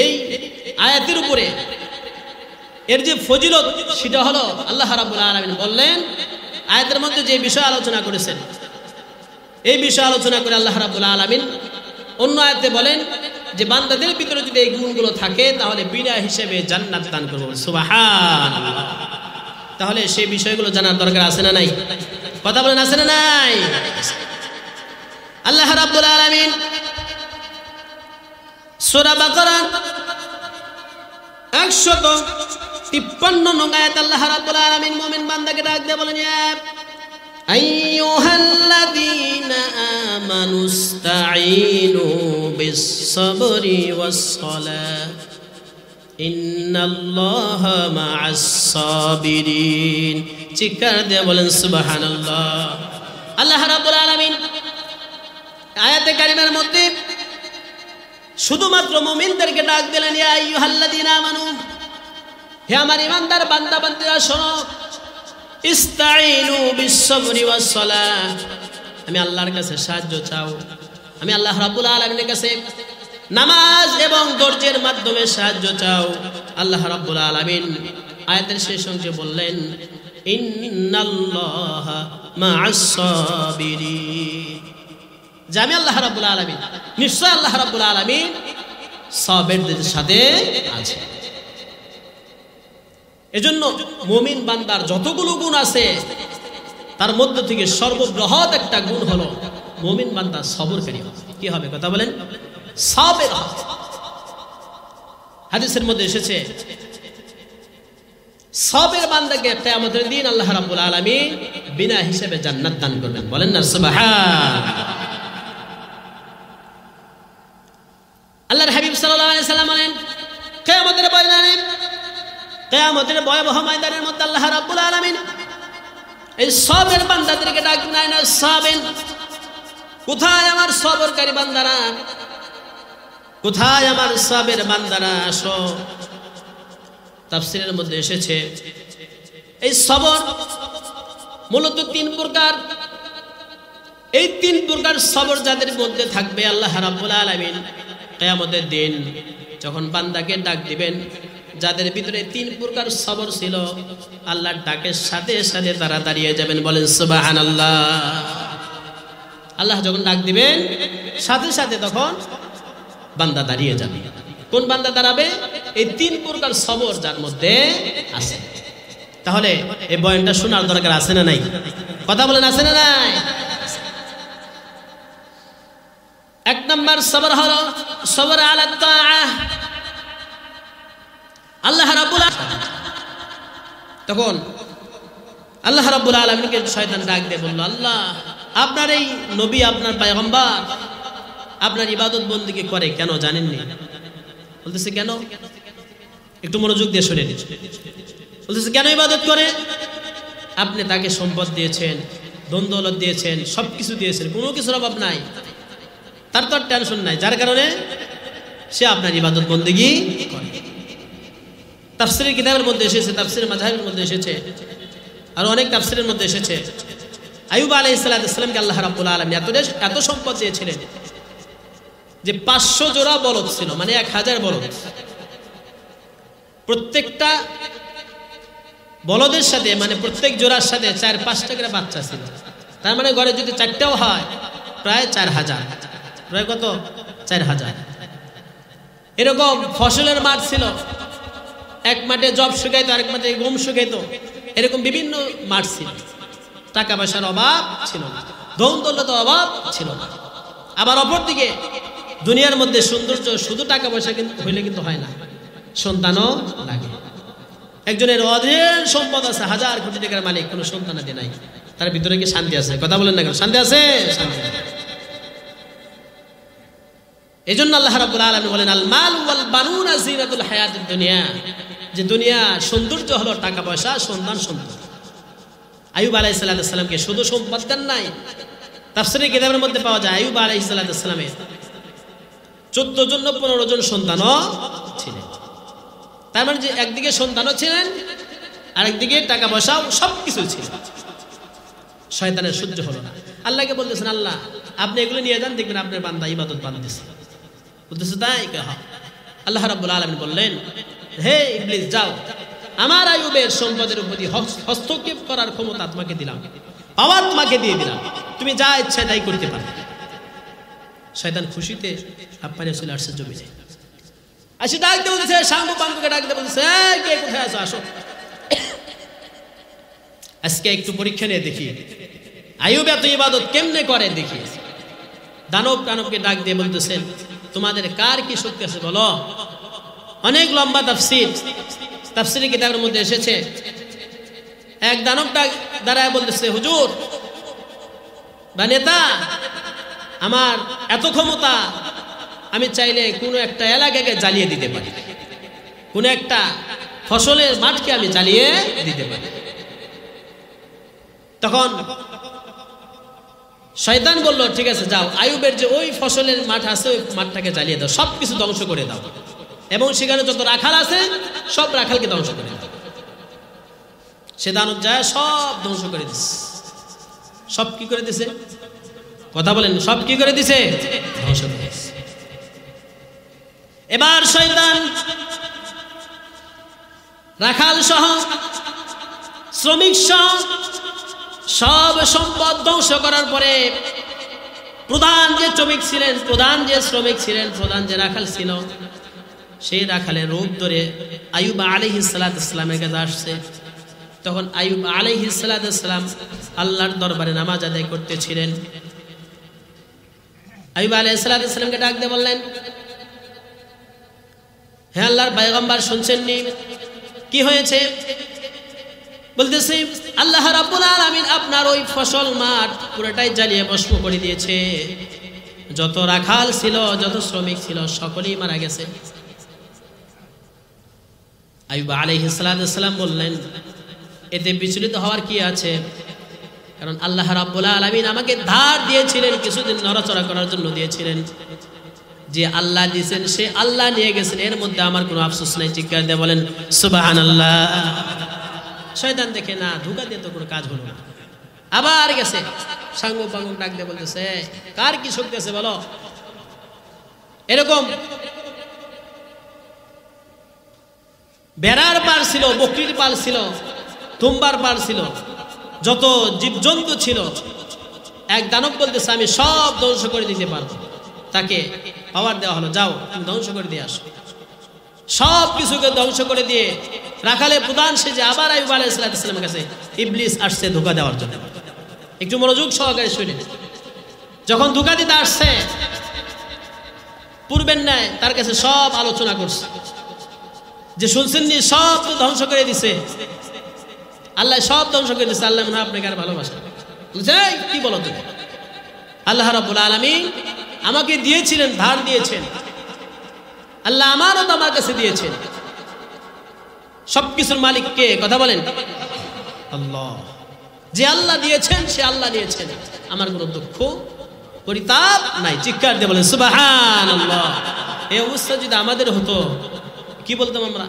Speaker 1: এই আয়াতের উপরে, এর যে ফজিলত সেটা হলো আল্লাহ রাব্বুল আলামিন বললেন, আয়াতের মধ্যে যে বিষয় আলোচনা করেছেন এই বিষয় আলোচনা করে আল্লাহ রাব্বুল আলামিন অন্য আয়াতে বলেন যে বান্দাদের ভিতরে যদি এই গুণগুলো থাকে তাহলে বিনা হিসেবে জান্নাত দান করব। সুবহানাল্লাহ। তাহলে সেই বিষয়গুলো জানার দরকার আছে না নাই? কথা বলেন, আছে না নাই? আল্লাহ রাব্বুল আলামিন সূরা বাকারা 153 নং আয়াত আল্লাহ রাব্বুল আলামিন মুমিন বান্দাকে ডাক দিয়ে বলেন, ইয়া আইয়ুহাল্লাযীনা আমানুস্তাঈনু বিস-সাবরি ওয়াস-সালাহ ইন্নাল্লাহা মা'আস-সাবিরিন। চিৎকার দিয়ে বলেন সুবহানাল্লাহ। আল্লাহ রাব্বুল আলামিন আয়াতে কারিমার মধ্যে শুধুমাত্র মুমিনদেরকে ডাক দিলেন, ইয়া আইয়ুহাল্লাযীনা আমানু, হে আমার ঈমানদার বান্দা বান্দীরা শোনো, ইস্তাঈনু বিস-সাবরি ওয়াস-সালাহ, আমি আল্লাহর কাছে সাহায্য চাও, আমি আল্লাহ রাব্বুল আলামিনের কাছে নামাজ এবং ধৈর্যের মাধ্যমে সাহায্য চাও। আল্লাহ রাব্বুল আলামিন আয়াতের শেষ অংশে বললেন, ইন্নাল্লাহা মা'আস-সাবিরিন, যে আমি আল্লাহ রাব্বুল আলামিন, নিশ্চয় আল্লাহ রাব্বুল আলামিন সাবিরদের সাথে আছে। এজন্য মুমিন বান্দার যতগুলো গুণ আছে তার মধ্য থেকে সর্ববৃহৎ একটা গুণ হলো মুমিন বান্দা সবরকারী হবে। কি হবে? কথা বলেন, সাবির হবে। হাদিসের মধ্যে এসেছে সাবির বান্দাকে কিয়ামতের দিন আল্লাহ রাব্বুল আলামিন বিনা হিসাবে জান্নাত দান করবেন। বলেন না সুবহানাল্লাহ। আল্লাহর হাবিব সাল্লাল্লাহু আলাইহি সাল্লাম বলেন, কিয়ামতের ময়দানে, কিয়ামতের ভয়াবহ ময়দানের মধ্যে আল্লাহ রাব্বুল আলামিন এই সাবির বান্দাদেরকে ডাক দেন, না সাবির, কোথায় আমার সবরকারী বান্দারা, কোথায় আমার সাবির বান্দারা, আসো। তাফসীরের মধ্যে এসেছে এই সবর মূলত 3 প্রকার। এই 3 প্রকার সবর যাদের মধ্যে থাকবে আল্লাহ রাব্বুল আলামিন কিয়ামতের দিন যখন বান্দাকে ডাক দিবেন, যাদের ভিতরে 3 প্রকার সবর ছিল, আল্লাহর ডাকের সাথে সাথে তারা দাঁড়িয়ে যাবেন। বলেন সুবহানাল্লাহ। আল্লাহ যখন ডাক দিবেন সাথে সাথে তখন বান্দা দাঁড়িয়ে যাবে। কোন বান্দা দাঁড়াবে? এই 3 প্রকার সবর যার মধ্যে আছে। তাহলে এই বয়ানটা শোনার দরকার আছে না নাই? কথা বলেন, আছে না নাই? 1 নম্বর সবর হলো সবর আলা তাআহ। আল্লাহ রাব্বুল আলামিন তখন আল্লাহ রাব্বুল আলামিনকে শয়তান ডাক দিয়ে বলল, আল্লাহ আপনার এই নবী, আপনার পয়গম্বর আপনার ইবাদত বন্দেগী করে কেন জানেননি? বলতেছে কেন? একটু মনোযোগ দিয়ে শুনে নিন। বলতেছে কেন ইবাদত করে? আপনি তাকে সম্পদ দিয়েছেন, ধন দৌলত দিয়েছেন, সবকিছু দিয়েছেন, কোনো কিছুর অভাব নাই, তার তো টেনশন নাই, যার কারণে সে আপনার ইবাদত বন্দেগী করে। তাফসীরের কিতাবের মধ্যে এসেছে, তাফসীরের মাযহাবের মধ্যে এসেছে, আর অনেক তাফসীরের মধ্যে এসেছে, আইয়ুব আলাইহিস সালামকে আল্লাহ রাব্বুল আলামিন এত সম্পদ দিয়েছিলেন যে 500 জোড়া বলদ ছিল, মানে 1000 বলদ। প্রত্যেকটা বলদের সাথে, মানে প্রত্যেক জোড়ার সাথে 4-5টা করে বাচ্চা ছিল। তার মানে ঘরে যদি 4টাও হয় প্রায় 4000, প্রায় কত? 4000। এরকম ফসলের মাঠ ছিল, এক মাঠে জব শুকাইতো, আরেক মাঠে গম শুকাইতো, এরকম বিভিন্ন মাঠ ছিল। টাকা পয়সার অভাব ছিল না, ধন দৌলতের অভাব ছিল না। আবার অপরদিকে দুনিয়ার মধ্যে সৌন্দর্য শুধু টাকা পয়সা হইলে কিন্তু হয় না, সন্তানও লাগে। একজনের অধের সম্পদ আছে, 1000 কোটি টাকার মালিক, কোনো সন্তান আদি নাই, তার ভিতরে কি শান্তি আছে? কথা বলেন না কেন? শান্তি আছে? শান্তি। এজন্য আল্লাহ রাব্বুল আলামিন বলেন, আল মাল ওয়াল বানুনা জিনাতুল হায়াতিদ দুনিয়া, যে দুনিয়া সৌন্দর্য হলো টাকা পয়সা, সন্তান, সন্ততি। আইয়ুব আলাইহিস সালামকে শুধু সম্পদ দেন নাই, তাফসীরের কিতাবের মধ্যে পাওয়া যায় আইয়ুব আলাইহিস সালামের 14 জন 15 জন সন্তানও ছিলেন। তার মানে যে একদিকে সন্তানও ছিলেন আর একদিকে টাকা পয়সাও সবকিছু ছিল। শয়তানের সহ্য হলো না, আল্লাহকে বলতেছেন আল্লাহ আপনি এগুলো নিয়ে যান, দেখবেন আপনার বান্দা ইবাদত বাঁধতেছে। বলতেছে তাই? আল্লাহ রাব্বুল আলামিন বললেন হে ইবলিস যাও, আমার আইয়ুবের সম্পদের প্রতি হস্তক্ষেপ করার ক্ষমতা তোমাকে দিলাম, পাওয়ার তোমাকে দিয়ে দিলাম, তুমি যা ইচ্ছা তাই করতে পারো। শয়তান খুশিতে আপনারে চলে আসছে জমিনে, আসি ডাকতে বলতেছে, সাঙ্গু পাঙ্গুকে ডাকতে বলতেছে কে কোথায় আছো আসো, আজকে একটু পরীক্ষা নিয়ে দেখি আইয়ুব এত ইবাদত কেমনে করে দেখি। দানব টানবকে ডাক দিয়ে বলতেছেন তোমাদের কার কি শক্তি আছে বলো। অনেক লম্বা তাফসীরের কিতাবের মধ্যে এসেছে, এক দানবটা দাঁড়ায় বলতেছে হুজুর বা নেতা, আমার এত ক্ষমতা আমি চাইলে কোনো একটা এলাকাকে জ্বালিয়ে দিতে পারি, কোনো একটা ফসলের মাঠকে আমি জ্বালিয়ে দিতে পারি। তখন শয়তান বলল ঠিক আছে যাও, আইয়ুবের যে ওই ফসলের মাঠ আছে ওই মাঠটাকে জ্বালিয়ে দাও, সবকিছু ধ্বংস করে দাও, এবং সেখানে যত রাখাল আছে সব রাখালকে ধ্বংস করে দাও। সে দানব যায় সব ধ্বংস করে দিছে। সব কি করে দিছে? কথা বলেন, সব কি করে দিছে? ধ্বংস করে দিছে। এবার শয়তান রাখাল সহ শ্রমিক সহ সব সম্পদ ধ্বংস করার পরে প্রধান যে শ্রমিক ছিলেন, প্রধান যে শ্রমিক ছিলেন, প্রধান যে রাখাল ছিল, সেই রাখালের রূপ ধরে আইয়ুব আলাইহিস সালামের কাছে আসছে। তখন আইয়ুব আলাইহিস সালাম আল্লাহর দরবারে নামাজ আদায় করতেছিলেন। আইয়ুব আলাইহিস সালামকে ডাক দিয়ে বললেন হে আল্লাহর পয়গম্বর শুনছেননি, কি হয়েছে? বলতেছে আল্লাহ রাব্বুল আলামিন আপনার ওই ফসল মাঠ পুরোটাই জ্বালিয়ে ভস্ম করে দিয়েছে, যত রাখাল ছিল যত শ্রমিক ছিল সকলেই মারা গেছে। আইয়ুব আলাইহিস সালাম বললেন এতে বিচলিত হওয়ার কি আছে, কারণ আল্লাহ রাব্বুল আলামিন আমাকে ধার দিয়েছিলেন, কিছুদিন নড়াচড়া করার জন্য দিয়েছিলেন, যে আল্লাহ দিয়েছেন সে আল্লাহ নিয়ে গেছেন, এর মধ্যে আমার কোনো আফসোস নাই। চিৎকার দিয়ে বলেন সুবহানাল্লাহ। শয়তান দেখে না ধোঁকা দিয়ে তো কোনো কাজ হলো না, আবার গেছে সাঙ্গু পাঙ্গু ডাক দিয়ে বলতেছে কার কি শক্তি আছে বলো। এরকম বেড়ার পাল ছিল, বকরির পাল ছিল, তুম্বার পাল ছিল, যত জীবজন্তু ছিল, এক দানব বলতেছে আমি সব ধ্বংস করে দিতে পারবো। তাকে পাওয়ার দেওয়া হলো, যাও তুমি ধ্বংস করে দিয়ে আসো। সব কিছুকে ধ্বংস করে দিয়ে রাখালে প্রধান সেজে আবার আইয়ুব আলাইহিস সালামের কাছে ইবলিস আসছে ধোঁকা দেওয়ার জন্য। একটু মনোযোগ সহকারে শুনে, যখন ধোঁকা দিতে আসছে পূর্বের ন্যায় তার কাছে সব আলোচনা করছে, যে শুনছেন নি সব তো ধ্বংস করে দিছে, আল্লাহ সব ধ্বংস করে দিছে, আল্লাহ মনে হয় আপনাকে আর ভালোবাসে। কি বলো তুমি? আল্লাহ রাব্বুল আলামিন আমাকে দিয়েছিলেন, ধার দিয়েছেন, আল্লাহ আমারও তো আমার কাছে দিয়েছেন। সবকিছুর মালিক কে? কথা বলেন আল্লাহ। যে আল্লাহ দিয়েছেন সে আল্লাহ দিয়েছেন, আমার কোনো দুঃখ পরিতাপ নাই। চিৎকার দিয়ে বলেন সুবহানাল্লাহ। এই অবস্থা যদি আমাদের হতো কি বলতাম আমরা?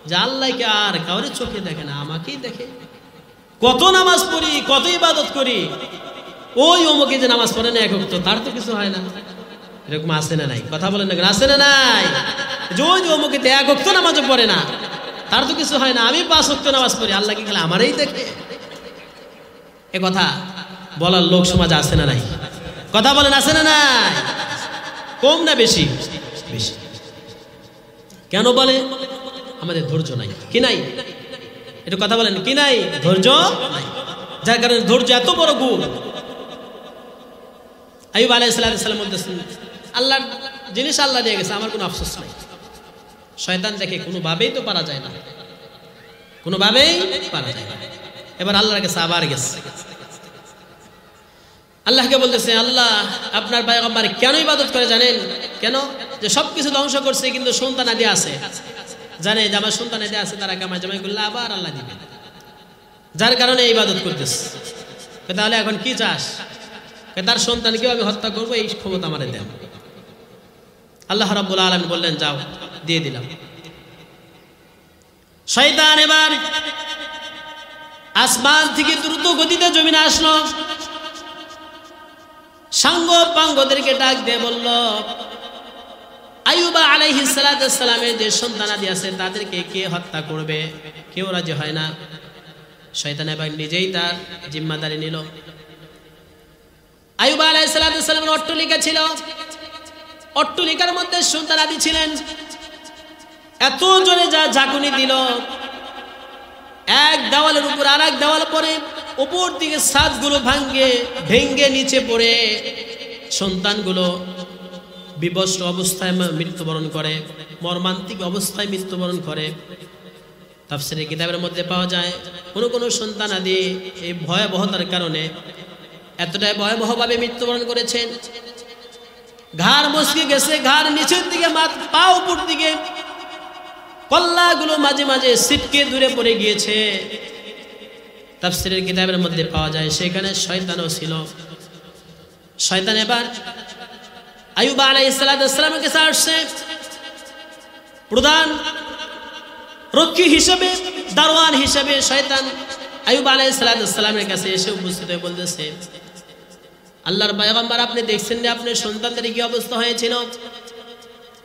Speaker 1: যে আল্লাহকে আর কাউরে চোখে দেখে না, আমাকেই দেখে। কত নামাজ পড়ি, কত ইবাদত করি, ওই অমুকে যে নামাজ পড়ে না এক ওয়াক্ত, তার তো কিছু হয় না। এরকম আছে না নাই? কথা বলেন না, আছে না নাই? যে ওই অমুকে এক ওয়াক্ত নামাজও পড়ে না, তার তো কিছু হয় না, আমি 5 ওয়াক্ত নামাজ পড়ি, আল্লাহ কি খেলে আমারই দেখে? এ কথা বলার লোক সমাজ আছে না নাই? কথা বলেন আছে না নাই? কম না বেশি? বেশি। কেন বলে? আমাদের ধৈর্য নাই। কি নাই? একটু কথা বলেন, কি নাই? ধৈর্য নাই, যার কারণে ধৈর্য এত বড় গুণ। আইয়ুব আলাইহিস সালাম বলতেছেন আল্লাহর জিনিস আল্লাহ দিয়ে গেছে, আমার কোনো আফসোস নাই। শয়তান দেখে কোনোভাবেই তো পারা যায় না, কোনোভাবেই পারা যায় না। এবার আল্লাহর কাছে আবার গেছে, আল্লাহকে বলতেছে আল্লাহ আপনার পয়গম্বর কেন ইবাদত করে জানেন? কেন? যে সবকিছু ধ্বংস করছে কিন্তু সন্তানাদি আছে, জানে যে আমার সন্তানাদি আছে, তারা কামাই জামাই করলে আবার আল্লাহ দিবেন, যার কারণে ইবাদত করতেছে। তাহলে এখন কি চাস? তার সন্তানকেও আমি হত্যা করবো, এই ক্ষমতা আমারে দেন। আল্লাহ রাব্বুল আলামিন বললেন যাও, দিয়ে দিলাম। শয়তান এবার আসমান থেকে দ্রুত গতিতে জমিনে আসলো, সাঙ্গ পাঙ্গদেরকে ডাক দিয়ে বলল, আইয়ুব আলাইহিস সালামের যে সন্তানাদি আছে তাদেরকে কে হত্যা করবে? কেউ রাজি হয় না। শয়তান এবার নিজেই তার জিম্মাদারি নিল। আইয়ুব আলাইহিস সালামের অট্টালিকা ছিল, অট্টালিকার মধ্যে সন্তানাদি ছিলেন। এত জোরে যা ঝাঁকুনি দিল, এক দেওয়ালের উপর আর এক দেওয়াল পরে উপর দিকে ছাদগুলো ভেঙ্গে নিচে পড়ে সন্তানগুলো বিবস্ত্র অবস্থায় মৃত্যুবরণ করে, মর্মান্তিক অবস্থায় মৃত্যুবরণ করে। তাফসীরের কিতাবের মধ্যে পাওয়া যায় কোন সন্তান আদি এই ভয়াবহতার কারণে এতটাই ভয়াবহভাবে মৃত্যুবরণ করেছেন, ঘাড় মচকে গেছে, ঘাড় নিচের দিকে, পা উপর দিকে, কল্লাগুলো মাঝে মাঝে ছিটকে দূরে পড়ে গিয়েছে। তাফসীরের কিতাবের মধ্যে পাওয়া যায় সেখানে শয়তানও ছিল। শয়তান এবার আইয়ুব আলাইহিস সালামের কাছে আসছে, প্রধান রক্ষী হিসেবে, দারোয়ান হিসেবে শয়তান আইয়ুব আলাইহিস সালামের কাছে এসে উপস্থিত হয়ে বলতেছে, আল্লাহর পয়গম্বর, আপনি দেখছেন যে আপনার সন্তানদের কি অবস্থা হয়েছিল?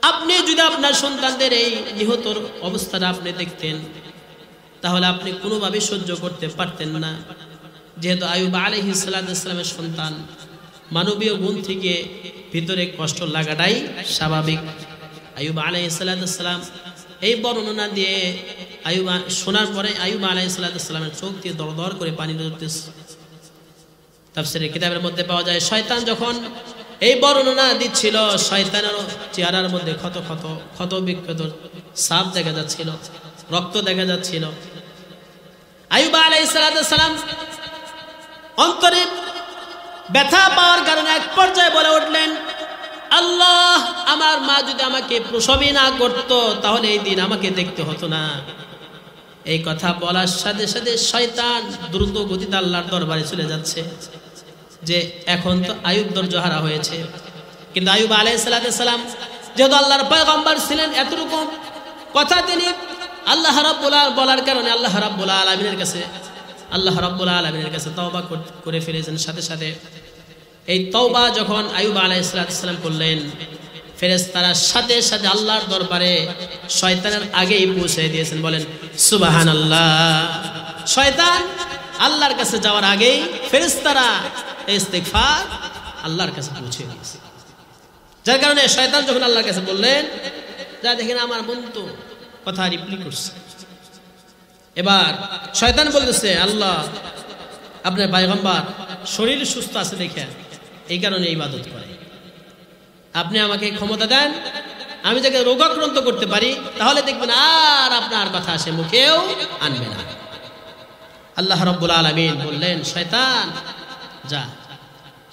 Speaker 1: আপনি যদি আপনার সন্তানদের এই নিহতর অবস্থাটা আপনি দেখতেন তাহলে আপনি কোনোভাবে সহ্য করতে পারতেন না। যেহেতু আইয়ুব আলাইহিস সালামের সন্তান, মানবীয় গুণ থেকে ভিতরে কষ্ট লাগাটাই স্বাভাবিক। আইয়ুব আলাইহিস সালাম এই বর্ণনা দিয়ে শোনার পরে আইয়ুব আলাইহিস সালামের চোখ দিয়ে দরদর করে পানি ঝরতেছে। তাফসীরের কিতাবের মধ্যে পাওয়া যায় শয়তান যখন এই বর্ণনা দিচ্ছিল, শয়তানের চেহারার মধ্যে ক্ষত বিক্ষত ছাপ দেখা যাচ্ছিল, রক্ত দেখা যাচ্ছিল। আইয়ুব আলাইহিস সালাম অন্তরে ব্যথা পাওয়ার কারণে এক পর্যায়ে বলে উঠলেন, আল্লাহ, আমার মা যদি আমাকে প্রসবই না করত তাহলে এই দিন আমাকে দেখতে হতো না। এই কথা বলার সাথে সাথে শয়তান দ্রুত গতিতে আল্লাহর দরবারে চলে যাচ্ছে যে এখন তো আইয়ুব ধৈর্যহারা হয়েছে। কিন্তু আইয়ুব আলাইহিস সালাম যেহেতু আল্লাহর পয়গম্বর ছিলেন, এতটুকু কথা তিনি আল্লাহ রাব্বুল আলামিন বলার কারণে আল্লাহ রাব্বুল আলামিনের কাছে তওবা করে ফেলেছেন। সাথে সাথে এই তওবা যখন আইয়ুব আলাইহিস সালাম করলেন, ফেরেশতারা সাথে সাথে আল্লাহর দরবারে শয়তানের আগেই পৌঁছে দিয়েছেন। বলেন সুবহানাল্লাহ। শয়তান আল্লাহর কাছে যাওয়ার আগেই ফেরেশতারা ইস্তিগফার আল্লাহর কাছে পৌঁছে দিয়েছে। যার কারণে শয়তান যখন আল্লাহর কাছে বললেন, যা দেখেন আমার বন্ধু কথা রিপ্লাই করছে। এবার শয়তান বলতেছে, আল্লাহ, আপনার পয়গম্বর শরীর সুস্থ আছে দেখে এই কারণে ইবাদত করে, আপনি আমাকে ক্ষমতা দেন, আমি যাকে রোগাক্রান্ত করতে পারি, তাহলে দেখবেন আর আপনার কথা সে মুখেও আনবে না। আল্লাহ রাব্বুল আলামিন বললেন, শয়তান যা,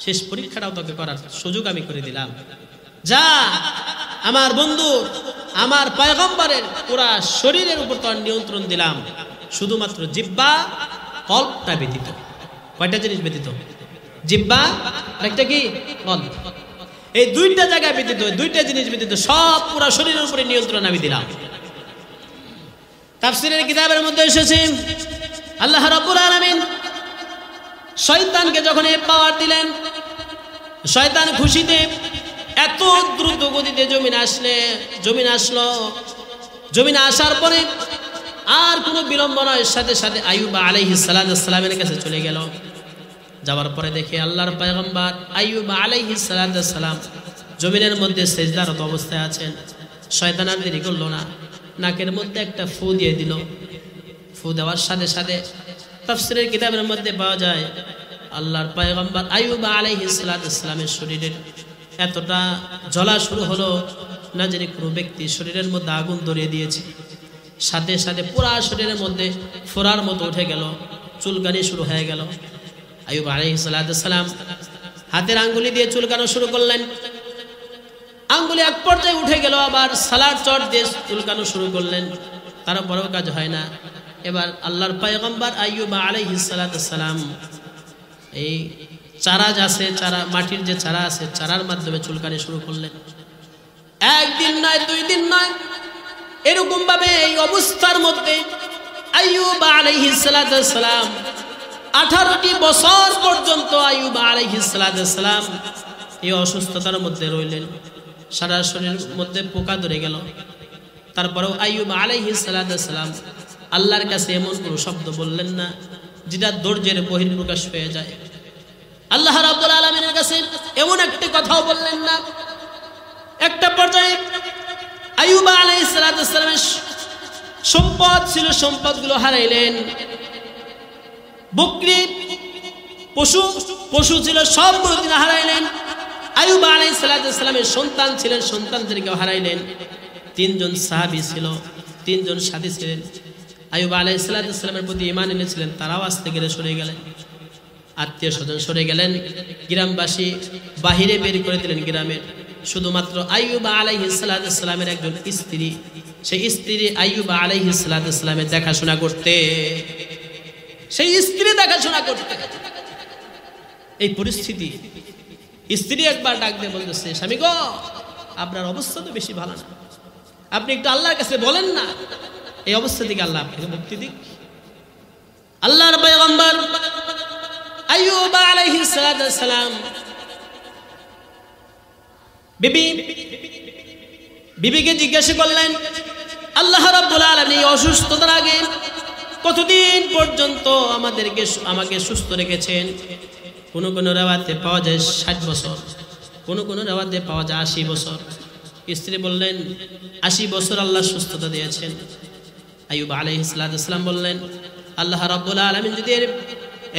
Speaker 1: শেষ পরীক্ষাটাও তোকে করার সুযোগ আমি করে দিলাম, যা আমার বন্ধু আমার পয়গম্বরের পুরা শরীরের উপর তোর নিয়ন্ত্রণ দিলাম, শুধুমাত্র জিহ্বা কল্পটা ব্যতীত। কয়টা জিনিস ব্যতীত? জিহ্বা আর একটা কি কল্প, এই দুইটা জায়গায় ব্যতীত, দুইটা জিনিস ব্যতীত সব পুরা শরীরের উপরে নিয়ন্ত্রণ আমি দিলাম। তাফসীরের কিতাবের মধ্যে এসেছে আল্লাহ রাব্বুল আলামিন শয়তানকে যখন এই পাওয়ার দিলেন, শয়তান খুশিতে এত দ্রুত গতিতে জমিন আসলো। জমিনে আসার পরে আর কোনো বিলম্ব নয়, সাথে সাথে আইয়ুব আলাইহিস সালামের কাছে চলে গেল। যাওয়ার পরে দেখে আল্লাহর পয়গম্বর আইয়ুব আলাইহিস সালাম জমিনের মধ্যে সিজদারত অবস্থায় আছেন। শয়তান আর দেরি করলো না, নাকের মধ্যে একটা ফু দিয়ে দিল। ফু দেওয়ার সাথে সাথে তাফসীরের কিতাবের মধ্যে পাওয়া যায় আল্লাহর পয়গম্বর আইয়ুব আলাইহিস সালামের শরীরের এতটা জ্বলা শুরু হলো না জানি কোনো ব্যক্তি শরীরের মধ্যে আগুন ধরিয়ে দিয়েছে। সাথে সাথে পুরা শরীরের মধ্যে ফোড়ার মতো উঠে গেল, চুলকানি শুরু হয়ে গেল। আইয়ুব আলাইহিস সালাম হাতের আঙ্গুলি দিয়ে চুলকানো শুরু করলেন। আঙ্গুলি এক পর্যায়ে উঠে গেল, আবার সালার চট দিয়ে চুলকানো শুরু করলেন, তারপরেও কাজ হয় না। এবার আল্লাহর পয়গম্বর আইয়ুব আলাইহিস সালাম এই চারা আছে, চারা মাটির যে চারা আছে, চারার মাধ্যমে চুলকানি শুরু করলেন। একদিন নয়, 2 দিন নয়, এরকম ভাবে এই অবস্থার মধ্যে আইয়ুব আলাইহিস সালাম 18টি বছর পর্যন্ত আইয়ুব আলাইহিস সালাম এই অসুস্থতার মধ্যে রইলেন। সারা শরীরের মধ্যে পোকা ধরে গেল। তারপরেও আইয়ুব আলাইহিস সালাম আল্লাহর কাছে এমন কোনো শব্দ বললেন না যেটা ধৈর্যের বহিঃপ্রকাশ হয়ে যায়। আল্লাহ রাব্বুল আলামিনের কাছে এমন একটি কথাও বললেন না। একটা পর্যায়ে আইয়ুব আলাইহিস সালামের সম্পদ ছিল, সম্পদগুলো হারাইলেন। বকরি পশু ছিল, সবগুলো তিনি হারাইলেন। আইয়ুব আলাইহিস সালামের সন্তান ছিলেন, সন্তানদেরকেও হারাইলেন। 3 জন সাহাবী ছিল, 3 জন সাথী ছিলেন, আইয়ুব আলাইহিস সালামের প্রতি ঈমান এনেছিলেন, তারাও আস্তে করে সরে গেলেন। আত্মীয় স্বজন সরে গেলেন, গ্রামবাসী বাহিরে বের করে দিলেন গ্রামের। শুধুমাত্র আইয়ুব আলাইহিস সালামের একজন স্ত্রী, সেই স্ত্রী আইয়ুব আলাইহিস সালামের দেখাশোনা করতে, সেই স্ত্রী দেখাশোনা করতে। এই পরিস্থিতি, স্ত্রী একবার ডাক দিয়ে বলতেছে, স্বামী গো, আপনার অবস্থা তো বেশি ভালো না, আপনি একটু আল্লাহর কাছে বলেন না, এই অবস্থা থেকে আল্লাহ আপনাকে মুক্তি দিক। আল্লাহর পয়গম্বর আইয়ুব আলাইহিস সালাম বিবিকে জিজ্ঞাসা করলেন, আল্লাহ রাব্বুল আলামিন এই অসুস্থতার আগে কতদিন পর্যন্ত আমাকে সুস্থ রেখেছেন? কোন কোন রাওয়াতে পাওয়া যায় 60 বছর, কোন কোন রাওয়াতে পাওয়া যায় 80 বছর। স্ত্রী বললেন, 80 বছর আল্লাহ সুস্থতা দিয়েছেন। আইয়ুব আলাইহিস সালাম বললেন, আল্লাহ রাব্বুল আলামিন যদি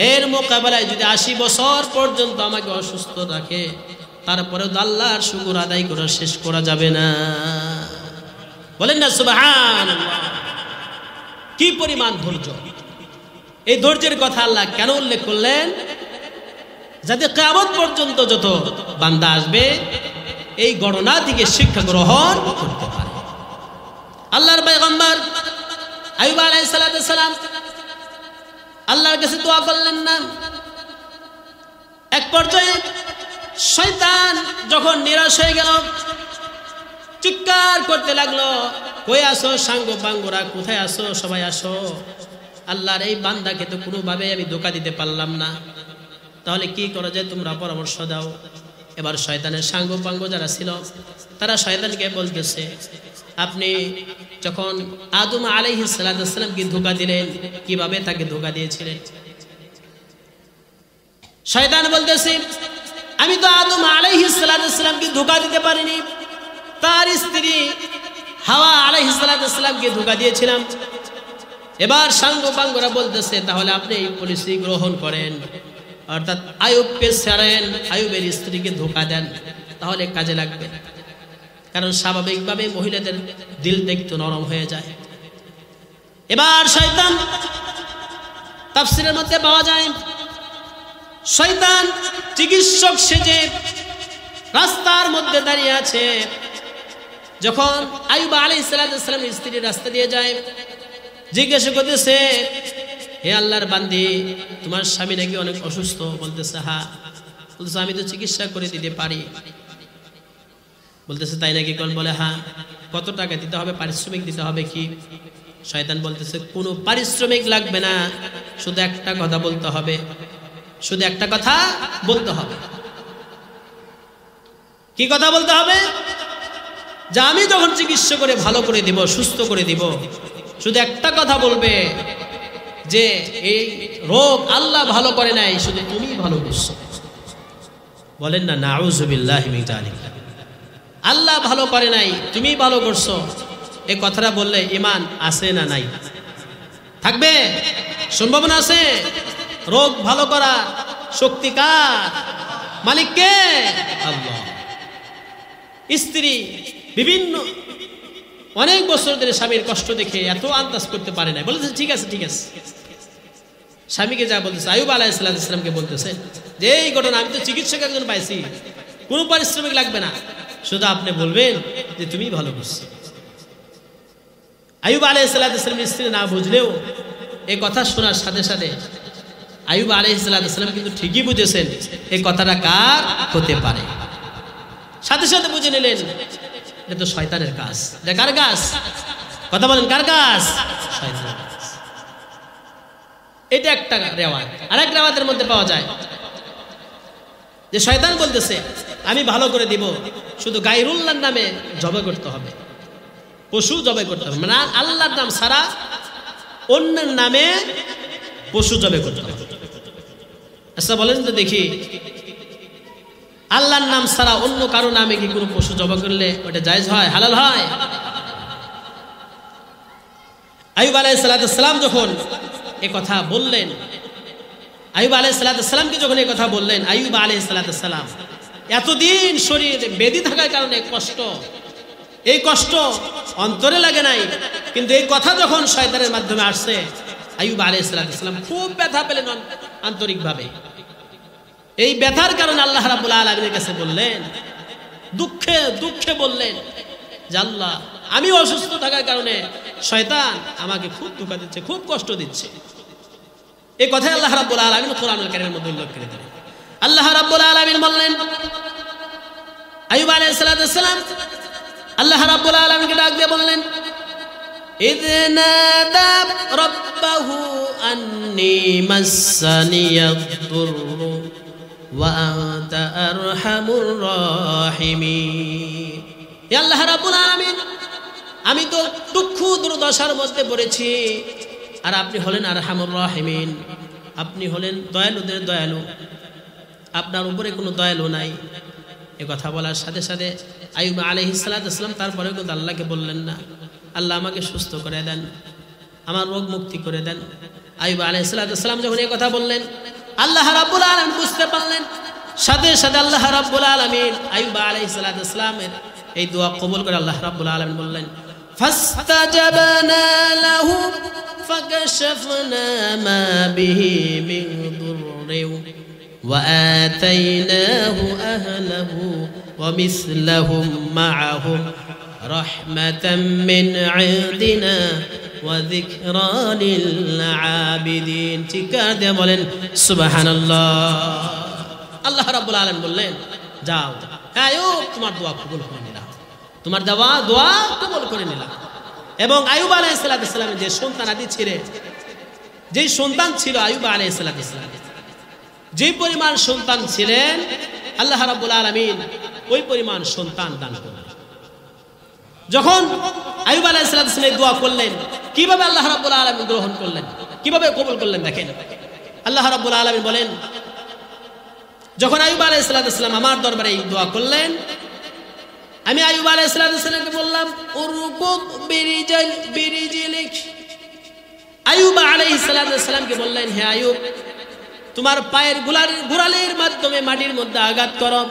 Speaker 1: এর মোকাবেলায় যদি 80 বছর পর্যন্ত আমাকে অসুস্থ রাখে, তারপরেও আল্লাহর শুকর আদায় করা শেষ করা যাবে না। বলেন না সুবহানাল্লাহ। কি পরিমাণ ধৈর্য! এই ধৈর্যের কথা আল্লাহ কেন উল্লেখ করলেন? যাতে কিয়ামত পর্যন্ত যত বান্দা আসবে এই গণনা থেকে শিক্ষা গ্রহণ করতে পারে। আল্লাহর পয়গম্বর আইয়ুব আলাইহিস সালাম আল্লাহর কাছে দোয়া করলেন না। এক পর্যায়ে শয়তান যখন নিরাশ হয়ে গেল, চিৎকার করতে লাগলো, কই আসো সাঙ্গ বাঙ্গুরা, কোথায় আসো, সবাই আসো, আল্লাহর এই বান্দাকে তো কোনোভাবে আমি ধোঁকা দিতে পারলাম না, তাহলে কি করা যায়, তোমরা পরামর্শ দাও। এবার শয়তানের সাঙ্গ পাঙ্গ যারা ছিল তারা শয়তানকে বলতেছে, আপনি যখন আদম আলাইহিস সালামকে ধোঁকা দিলেন, কিভাবে তাকে ধোঁকা দিয়েছিলেন? শয়তান বলতেছে, আমি তো আদম আলাইহিস সালামকে ধোঁকা দিতে পারিনি, তার স্ত্রী হাওয়া আলাইহিস সালামকে ধোঁকা দিয়েছিলাম। এবার সাঙ্গ পাঙ্গরা বলতেছে, তাহলে আপনি এই পলিসি গ্রহণ করেন, অর্থাৎ আইয়ুবকে ছাড়েন, আইয়ুবের স্ত্রীকে ধোঁকা দেন, তাহলে কাজে লাগবে। কারণ স্বাভাবিকভাবে মহিলাদের দিলটা একটু নরম হয়ে যায়। এবার শয়তান, তাফসীরের মধ্যে পাওয়া যায়, শয়তান চিকিৎসক সেজে রাস্তার মধ্যে দাঁড়িয়ে আছে। যখন আইয়ুব আলাইহিস সালামের স্ত্রী রাস্তা দিয়ে যায়, জিজ্ঞাসা করতেছে, হে আল্লাহর বান্দি, তোমার স্বামী নাকি অনেক অসুস্থ? বলতেছে হ্যাঁ। বলতেছে আমি তো চিকিৎসা করে দিতে পারি। বলতেছে তাই নাকি? কোন? বলে হ্যাঁ। কত টাকা দিতে হবে, পারিশ্রমিক দিতে হবে কি? শয়তান বলতেছে কোনো পারিশ্রমিক লাগবে না, শুধু একটা কথা বলতে হবে, শুধু একটা কথা বলতে হবে। কি কথা বলতে হবে? যে আমি যখন চিকিৎসা করে ভালো করে দিব, সুস্থ করে দিব, শুধু একটা কথা বলবে যে এই রোগ আল্লাহ ভালো করে নাই, শুধু তুমি ভালো করছো। বলেন না নাউযুবিল্লাহি মিন যালিক। আল্লাহ ভালো করে নাই, তুমি ভালো করছো, এই কথাটা বললে ঈমান আছে না নাই? থাকবে? সম্ভাবনা আছে? রোগ ভালো করা শক্তি কার? মালিক কে? আল্লাহ। স্ত্রী বিভিন্ন অনেক বছর ধরে স্বামীর কষ্ট দেখে এত আন্দাজ করতে পারে না, বলতেছে ঠিক আছে ঠিক আছে। স্বামীকে যা বলতেছে, আইয়ুব আলাইহিস সালামকে বলতেছে যে এই ঘটনা আমি তো চিকিৎসক একজন পাইছি, কোনো পারিশ্রমিক লাগবে না, শুধু আপনি বলবেন যে তুমি ভালো করছো। আইয়ুব আলাইহিস সালামের স্ত্রী না বুঝলেও এই কথা শোনার সাথে সাথে আইয়ুব আলাইহিস সালাম কিন্তু ঠিকই বুঝেছেন এই কথাটা কার হতে পারে। সাথে সাথে বুঝে নিলেন এটা তো শয়তানের কাজ। এটা কার কাজ? কথা বলেন, কার কাজ? শয়তানের কাজ। এটা একটা রেওয়াজ। আরেক রেওয়াজের মধ্যে পাওয়া যায় যে শয়তান বলতেছে আমি ভালো করে দিব, শুধু গায়রুল্লাহর নামে জবাই করতে হবে, পশু জবাই করতে হবে, মানে আল্লাহর নাম ছাড়া অন্যের নামে পশু জবাই করতে হবে। আচ্ছা বলেন তো দেখি, আল্লাহর নাম ছাড়া অন্য কারো নামে কি কোনো পশু জবাই করলে ওটা জায়েজ হয়, হালাল হয়? আইয়ুব আলাইহিস সালাম যখন এই কথা বললেন, আইয়ুব আলাইহিস সালামকে যখন এই কথা বললেন, আইয়ুব আলাইহিস সালাম এতদিন শরীরে বেদি থাকার কারণে কষ্ট, এই কষ্ট অন্তরে লাগে নাই, কিন্তু এই কথা যখন শয়তানের মাধ্যমে আসছে আইয়ুব আলাইহিস সালাম খুব ব্যথা পেলেন আন্তরিকভাবে। এই ব্যথার কারণে আল্লাহ রাব্বুল আলামিনের কাছে বললেন, দুঃখে দুঃখে বললেন যে আল্লাহ, আমি অসুস্থ থাকার কারণে শয়তান আমাকে খুব ধোঁকা দিচ্ছে, খুব কষ্ট দিচ্ছে। এই কথাই আল্লাহ রাব্বুল আলামিন কোরআনুল কারীমের মধ্যে উল্লেখ করে দিলেন। আল্লাহ রাব্বুল আলামিন বললেন আইয়ুব আলাইহিস সালাম, আল্লাহ রাব্বুল আলামিনকে ডাক দিয়ে বললেন, ইয নাদা রাব্বাহু আন্নী মাসসানিয়াদ-দুররু ওয়া আনতা আরহামুর রাহিমিন। হে আল্লাহ রাব্বুল আলামিন, আমি তো দুঃখ দুর্দশার মধ্যে পড়েছি, আর আপনি হলেন আরহামুর রাহিমিন, আপনি হলেন দয়ালুদের দয়ালু, আপনার উপরে কোনো দয়ালু নাই। এ কথা বলার সাথে সাথে আইয়ুব আলাইহিস সালাম তারপরে কিন্তু আল্লাহকে বললেন না, আল্লাহ আমাকে সুস্থ করে দেন, আমার রোগ মুক্তি করে দেন। আইয়ুব আলাইহিস সালাম যখন এই কথা বললেন, আল্লাহ রাব্বুল আলামিন বুঝতে পারলেন, সাথে সাথে আল্লাহ রাব্বুল আলামিন আইয়ুব আলাইহিস সালামের এই দোয়া কবুল করে আল্লাহ রাব্বুল আলামিন বললেন, ফাস্তাজাবনা লাহু ফাকাশাফনা মা বিহি মিন দুররিন ওয়া আতাইনাহু আহলাহু ওয়া মিসলাহুম মাআহুম রাহমাতাম মিন ইনদিনা ওয়া যিকরা লিল আবিদিন। চিৎকার দিয়ে বলেন সুবহানাল্লাহ। আল্লাহ রাব্বুল আলামিন বললেন, যাও হ্যাঁ আইয়ুব, তোমার দোয়া কবুল করে নিলাম, তোমার দোয়া কবুল করে নিলাম। এবং আইয়ুব আলাইহিস সালামের যে সন্তান আদি ছিলেন, যেই সন্তান ছিল আইয়ুব আলাইহিস সালাম, যেই পরিমাণ সন্তান ছিলেন আল্লাহ রাব্বুল আলামিন ওই পরিমাণ সন্তান দান করলেন। যখন আইয়ুব আলাইহিস সালাম এই দোয়া করলেন, কিভাবে আল্লাহ রাব্বুল আলামিন গ্রহণ করলেন, কিভাবে কবুল করলেন দেখেন। আল্লাহ রাব্বুল আলামিন বলেন, যখন আইয়ুব আলাইহিস সালাম আমার দরবারে এই দোয়া করলেন, আমি আইয়ুব আলাইহিস সালামকে বললাম, উরকুব বিরিজিলিক। আইয়ুব আলাইহিস সালামকে বললেন, হে আইয়ুব, তোমার পায়ের গোড়ালির মাধ্যমে মাটির মধ্যে আঘাত করো।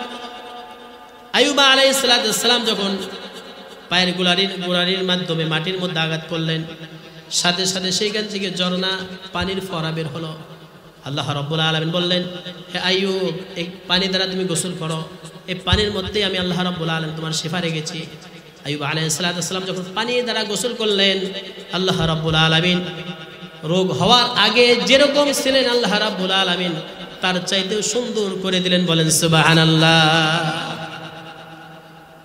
Speaker 1: আইয়ুব আলাইহিস সালাম যখন পায়ের গোড়ালির মাধ্যমে মাটির মধ্যে আঘাত করলেন, সাথে সাথে সেইখান থেকে ঝর্ণা পানির ফোয়ারা বের হলো। আল্লাহ রাব্বুল আলামিন বললেন, হে আইয়ুব, এই পানি দ্বারা তুমি গোসল করো, এই পানির মধ্যেই আমি আল্লাহ রাব্বুল আলামিন তোমার শিফা রেখেছি। আইয়ুব আলাইহিস সালাম যখন পানি দ্বারা গোসল করলেন, আল্লাহ রাব্বুল আলামিন রোগ হওয়ার আগে যেরকম ছিলেন আল্লাহ রাব্বুল আলামিন তার চাইতেও সুন্দর করে দিলেন। বলেন সুবহানাল্লাহ।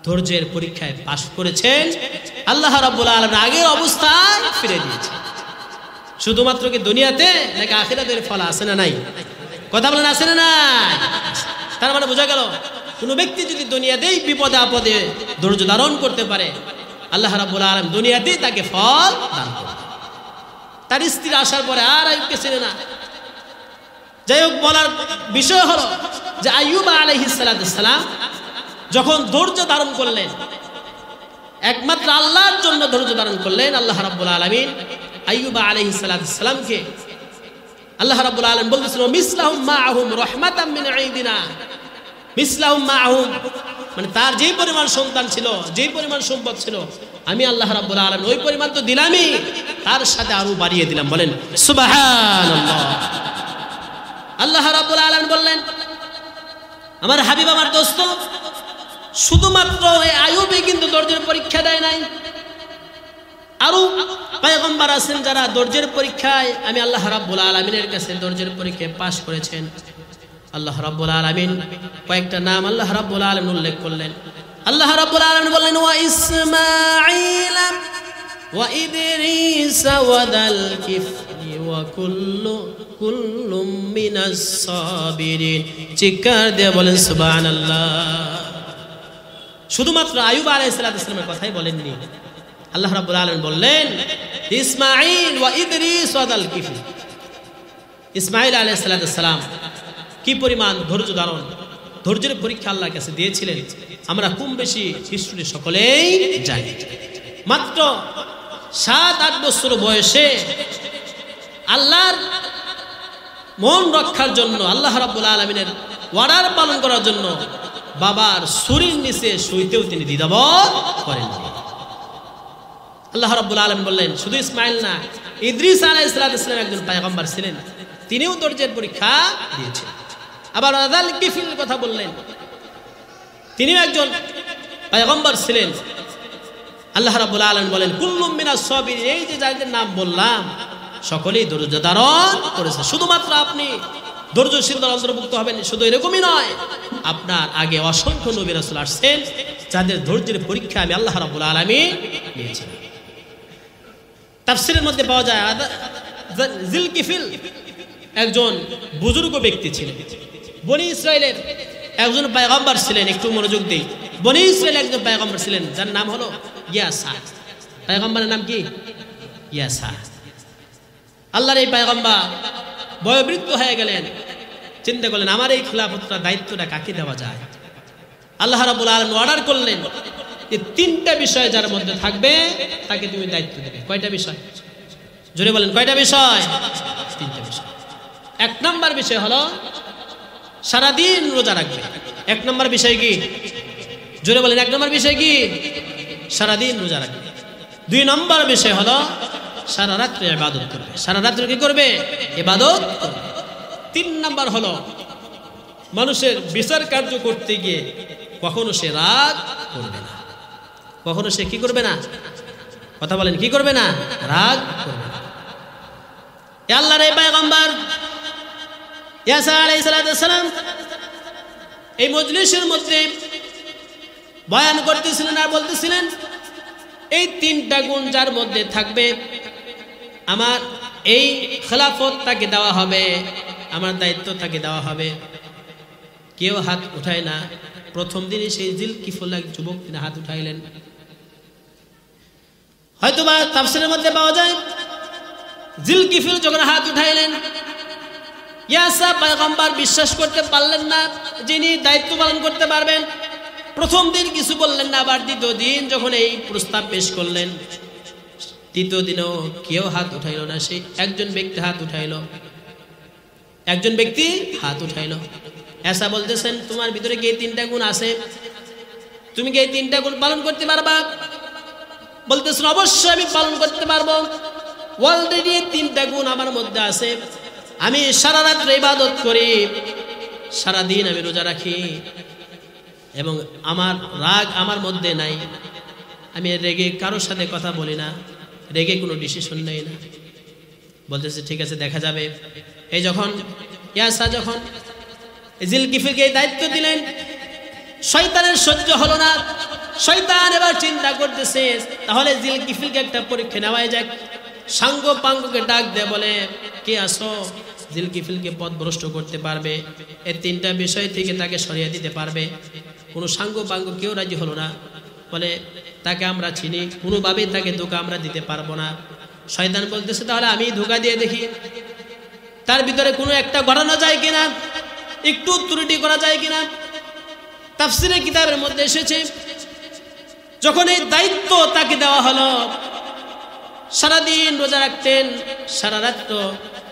Speaker 1: ধৈর্যের পরীক্ষায় পাশ করেছেন, আল্লাহ রাব্বুল আলামিন আগের অবস্থায় ফিরে দিয়েছেন। শুধুমাত্র কি দুনিয়াতে, নাকি আখিরাতের ফল আছে না নাই? কথা বলেন, আছে না নাই? তার মানে বোঝা গেল, কোনো ব্যক্তি যদি দুনিয়াতেই বিপদে আপদে ধৈর্য ধারণ করতে পারে, আল্লাহ রাব্বুল আলামিন দুনিয়াতেই তাকে ফল দান করবে। তার স্ত্রী আসার পরে আর আইয়ুবকে চেনে না। যাই হোক, বলার বিষয় হলো যে আইয়ুব আলাইহিস সালাম যখন ধৈর্য ধারণ করলেন, একমাত্র আল্লাহর জন্য ধৈর্য ধারণ করলেন, আল্লাহ রাব্বুল আলামিন আইয়ুব আলাইহিস সালামকে আল্লাহ রাব্বুল আলামিন বলতেছেন, মিসলাহুম মাআহুম রাহমাতাম মিন ইনদিনা। মিসলাহুম মাআহুম মানে তার যেই পরিমাণ সন্তান ছিল, যেই পরিমাণ সম্পদ ছিল, আমি আল্লাহ রাব্বুল আলামিন ওই পরিমাণ তো দিলামই, তার সাথে আরো বাড়িয়ে দিলাম। বলেন সুবহানাল্লাহ। আল্লাহ রাব্বুল আলামিন বললেন, আমার হাবিব, আমার দোস্ত, শুধুমাত্র এই আইয়ুবই কিন্তু ধৈর্যের পরীক্ষা দেয় নাই, আরো পয়গম্বর আছেন যারা ধৈর্যের পরীক্ষায় আমি আল্লাহ রাব্বুল আলামিনের কাছে ধৈর্যের পরীক্ষায় পাশ করেছেন। আল্লাহ রাব্বুল আলামিন কয়েকটা নাম আল্লাহ রাব্বুল আলামিন উল্লেখ করলেন। আল্লাহ রাব্বুল আলামিন বললেন ওয়া ইসমাঈল ওয়া ইদরিস ওয়া দাল কিফলি ওয়া কুল্লুম মিনাস সাবিরিন। চিৎকার দিয়ে বলেন সুবহানাল্লাহ। শুধুমাত্র আইয়ুব আলাইহিস সালামের কথাই বলেননি, আল্লাহ রাব্বুল আলামিন বললেন ইসমাঈল ওয়া ইদরিস ওয়া দাল কিফলি। ইসমাঈল আলাইহিস সালাম কি পরিমাণ ধৈর্য ধারণ, ধৈর্যের পরীক্ষা আল্লাহর কাছে দিয়েছিলেন আমরা কম বেশি হিস্ট্রি সকলেই জানি। মাত্র 7-8 বছর বয়সে আল্লাহর মন রক্ষার জন্য, আল্লাহ রাব্বুল আলামিনের ওয়ার্ডার পালন করার জন্য বাবার ছুরির নিচে শুইতেও তিনি দ্বিধাবোধ করেননি। আল্লাহ রাব্বুল আলামিন বললেন শুধু ইসমাঈল না, ইদ্রিস আলাইহিস সালাম একজন পয়গম্বর ছিলেন, তিনিও ধৈর্যের পরীক্ষা দিয়েছেন। আবার আদাল কিফিল কথা বললেন, তিনিও একজন পয়গম্বর ছিলেন। আল্লাহ রাব্বুল আলামিন বলেন কুল্লুম মিনাস সাবিরিন, এই যে যাদের নাম বললাম সকলেই ধৈর্য ধারণ করেছে। শুধুমাত্র আপনি ধৈর্যশীলদের অন্তর্ভুক্ত হবেন শুধু এরকমই নয়, আপনার আগে অসংখ্য নবী রাসূল আসছেন যাদের ধৈর্যের পরীক্ষা আমি আল্লাহ রাব্বুল আলামিন নিয়েছিলাম। তাফসীরের মধ্যে পাওয়া যায় জিলকিফিল একজন বুজুর্গ ব্যক্তি ছিলেন, বনি ইসরাইলের একজন পয়গম্বর ছিলেন। একটু মনোযোগ দিই, বনি ইসরাইলের একজন পয়গম্বর ছিলেন যার নাম হলো ইয়াসা। পয়গম্বরের নাম কি? ইয়াসা। আল্লাহর এই পয়গম্বর বয়োবৃদ্ধ হয়ে গেলেন, চিন্তা করলেন আমার এই খিলাফতটা দায়িত্বটা কাকে দেওয়া যায়। আল্লাহ রাব্বুল আলামিন অর্ডার করলেন যে 3টা বিষয় যার মধ্যে থাকবে তাকে তুমি দায়িত্ব দেবে। কয়টা বিষয়? জোরে বলেন কয়টা বিষয়? 3টা বিষয়। 1 নম্বর বিষয় হলো সারাদিন রোজা রাখবে। 1 নম্বর বিষয় কি? জোরে বলেন 1 নম্বর বিষয় কি? সারাদিন রোজা রাখবে। 2 নম্বর বিষয় হলো সারা রাত্রি ইবাদত করবে। সারা রাত্রি কি করবে? ইবাদত করবে। 3 নম্বর হলো মানুষের বিচার কার্য করতে গিয়ে কখনো সে রাগ করবে না। কখনো সে কি করবে না? কথা বলেন কি করবে না? রাগ করবে না। আল্লাহর এই পয়গম্বর ইয়াসা আলাইহিস সালাম এই মজলিসের মধ্যে বয়ান করতেছিলেন আর বলতেছিলেন এই 3টা গুণ যার মধ্যে থাকবে আমার এই খেলাফত তাকে দেওয়া হবে, আমার দায়িত্ব তাকে দেওয়া হবে। কেউ হাত উঠায় না। প্রথম দিনই সেই জিলকিফল এক যুবক তিনি হাত উঠাইলেন। হয়তোবা তাফসীরের মধ্যে পাওয়া যায় জিলকিফল যখন হাত উঠাইলেন ইয়াসা পয়গম্বর বিশ্বাস করতে পারলেন না যিনি দায়িত্ব পালন করতে পারবেন। প্রথম দিন কিছু বললেন না, আবার দ্বিতীয় দিন যখন এই প্রস্তাব পেশ করলেন, তৃতীয় দিনেও কেউ হাত উঠাইল না। সেই একজন ব্যক্তি হাত উঠাইল, একজন ব্যক্তি হাত উঠাইল। ইয়াসা বলতেছেন তোমার ভিতরে কি এই 3টা গুণ আছে? তুমি কি এই 3টা গুণ পালন করতে পারবা? বলতেছেন অবশ্যই আমি পালন করতে পারবো। অলরেডি 3টা গুণ আমার মধ্যে আছে। আমি সারা রাত ইবাদত করি, সারা দিন আমি রোজা রাখি এবং আমার রাগ আমার মধ্যে নাই। আমি রেগে কারোর সাথে কথা বলি না, রেগে কোনো ডিসিশন নেই না। বলতেছে ঠিক আছে দেখা যাবে। এই যখন ইয়াসা যখন জিলকিফলকে দায়িত্ব দিলেন, শয়তানের সহ্য হলো না। শয়তান এবার চিন্তা করতেছে তাহলে জিলকিফলকে একটা পরীক্ষা নেওয়াই যাক। সাঙ্গ পাঙ্গকে ডাক দেয়, বলে কে আসো জিলকিফলকে পথভ্রষ্ট করতে পারবে, এই 3টা বিষয় থেকে তাকে সরিয়ে দিতে পারবে। কোনো সাঙ্গ পাঙ্গ কেউ রাজি হলো না। বলে তাকে আমরা চিনি, কোনোভাবেই তাকে ধোঁকা আমরা দিতে পারবো না। শয়তান বলতেছে তাহলে আমি ধোঁকা দিয়ে দেখি, তার ভিতরে কোনো একটা ঘটানো যায় কিনা, একটু ত্রুটি করা যায় কিনা। তাফসীরের কিতাবের মধ্যে এসেছে যখন এই দায়িত্ব তাকে দেওয়া হলো, সারাদিন রোজা রাখতেন, সারা রাত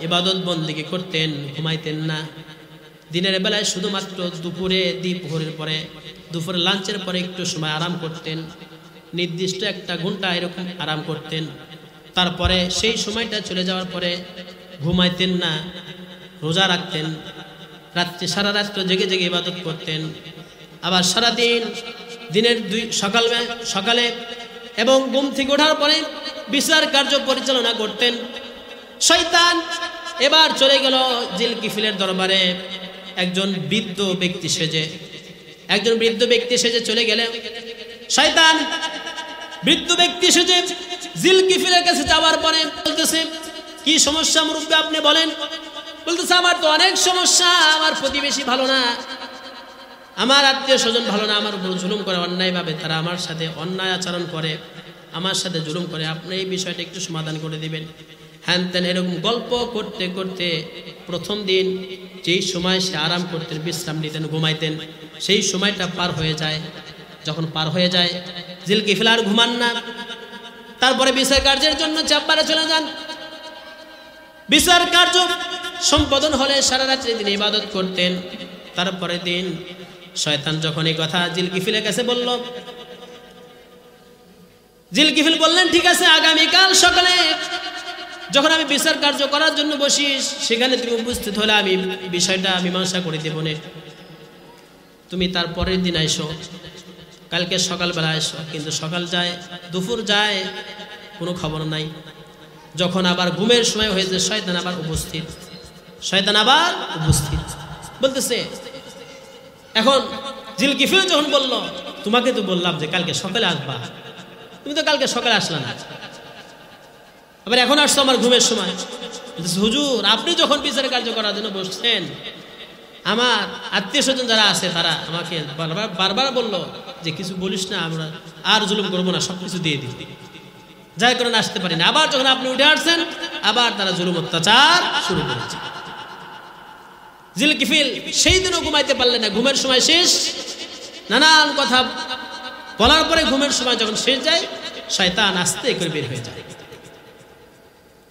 Speaker 1: ইবাদত বন্দেগী করতেন, ঘুমাইতেন না। দিনের বেলায় শুধুমাত্র দুপুরে দ্বিপ্রহরের পরে, দুপুরে লাঞ্চের পরে একটু সময় আরাম করতেন, নির্দিষ্ট 1 ঘন্টা এরকম আরাম করতেন। তারপরে সেই সময়টা চলে যাওয়ার পরে ঘুমাইতেন না, রোজা রাখতেন, রাত্রে সারা রাত্র জেগে জেগে ইবাদত করতেন। আবার সারাদিন দিনের সকালে এবং ঘুম থেকে ওঠার পরে বিচার কার্য পরিচালনা করতেন। শয়তান এবার চলে গেল জিলকিফিলের দরবারে। একজন বৃদ্ধ ব্যক্তি সেজে চলে গেলে শয়তান বৃদ্ধ ব্যক্তি সেজে জিলকিফিলের কাছে যাওয়ার পরে বলতেছে, কি সমস্যা মুরব্বী আপনি বলেন। বলতেছে, আমার তো অনেক সমস্যা, আমার প্রতিবেশী ভালো না, আমার আত্মীয় স্বজন ভালো না, আমার উপর জুলুম করে অন্যায়ভাবে, তারা আমার সাথে অন্যায় আচরণ করে, আমার সাথে জুলুম করে, আপনি এই বিষয়টা একটু সমাধান করে দিবেন। হ্যান তেন এরকম গল্প করতে করতে প্রথম দিন যেই সময় সে আরাম করতেন, বিশ্রাম নিতেন, ঘুমাইতেন, সেই সময়টা পার হয়ে যায়। যখন পার হয়ে যায় জিলকিফিল আর ঘুমান না। তারপরে বিচার কার্যের জন্য চাপবারে চলে যান। বিচার কার্য সম্পাদন হলে সারা রাত্রি তিনি ইবাদত করতেন। তারপরে দিন শয়তান যখন এই কথা জিলকিফিলের কাছে বলল, জিলকিফিল বললেন, ঠিক আছে, আগামীকাল সকালে যখন আমি বিচার কার্য করার জন্য বসি, সেখানে তুমি উপস্থিত হলে আমি বিষয়টা মীমাংসা করে দেব না। তুমি তার পরের দিন আইসো, কালকে সকালবেলা এসো। কিন্তু সকাল যায়, দুপুর যায়, কোনো খবর নাই। যখন আবার ঘুমের সময় হয়েছে, শয়তান আবার উপস্থিত। বলতেছে, এখন জিলকিফিল যখন বলল, তোমাকে তো বললাম যে কালকে সকালে আসবা, তুমি তো কালকে সকালে আসলা না, আবার এখন আসছো আমার ঘুমের সময়। হুজুর, আপনি যখন বিচার কার্য করার জন্য বসছেন, আমার আত্মীয় স্বজন যারা আছে তারা আমাকে বারবার বললো যে কিছু বলিস না, আমরা আর জুলুম করবো না, সবকিছু দিয়ে দিই, যার কারণে আসতে পারি না। আবার যখন আপনি উঠে আসছেন, আবার তারা জুলুম অত্যাচার শুরু করেছে। জিলকিফিল সেই দিনও ঘুমাইতে পারলেন না, ঘুমের সময় শেষ। নানান কথা বলার পরে ঘুমের সময় যখন শেষ যায়, শয়তান আস্তে করে বের হয়ে যায়।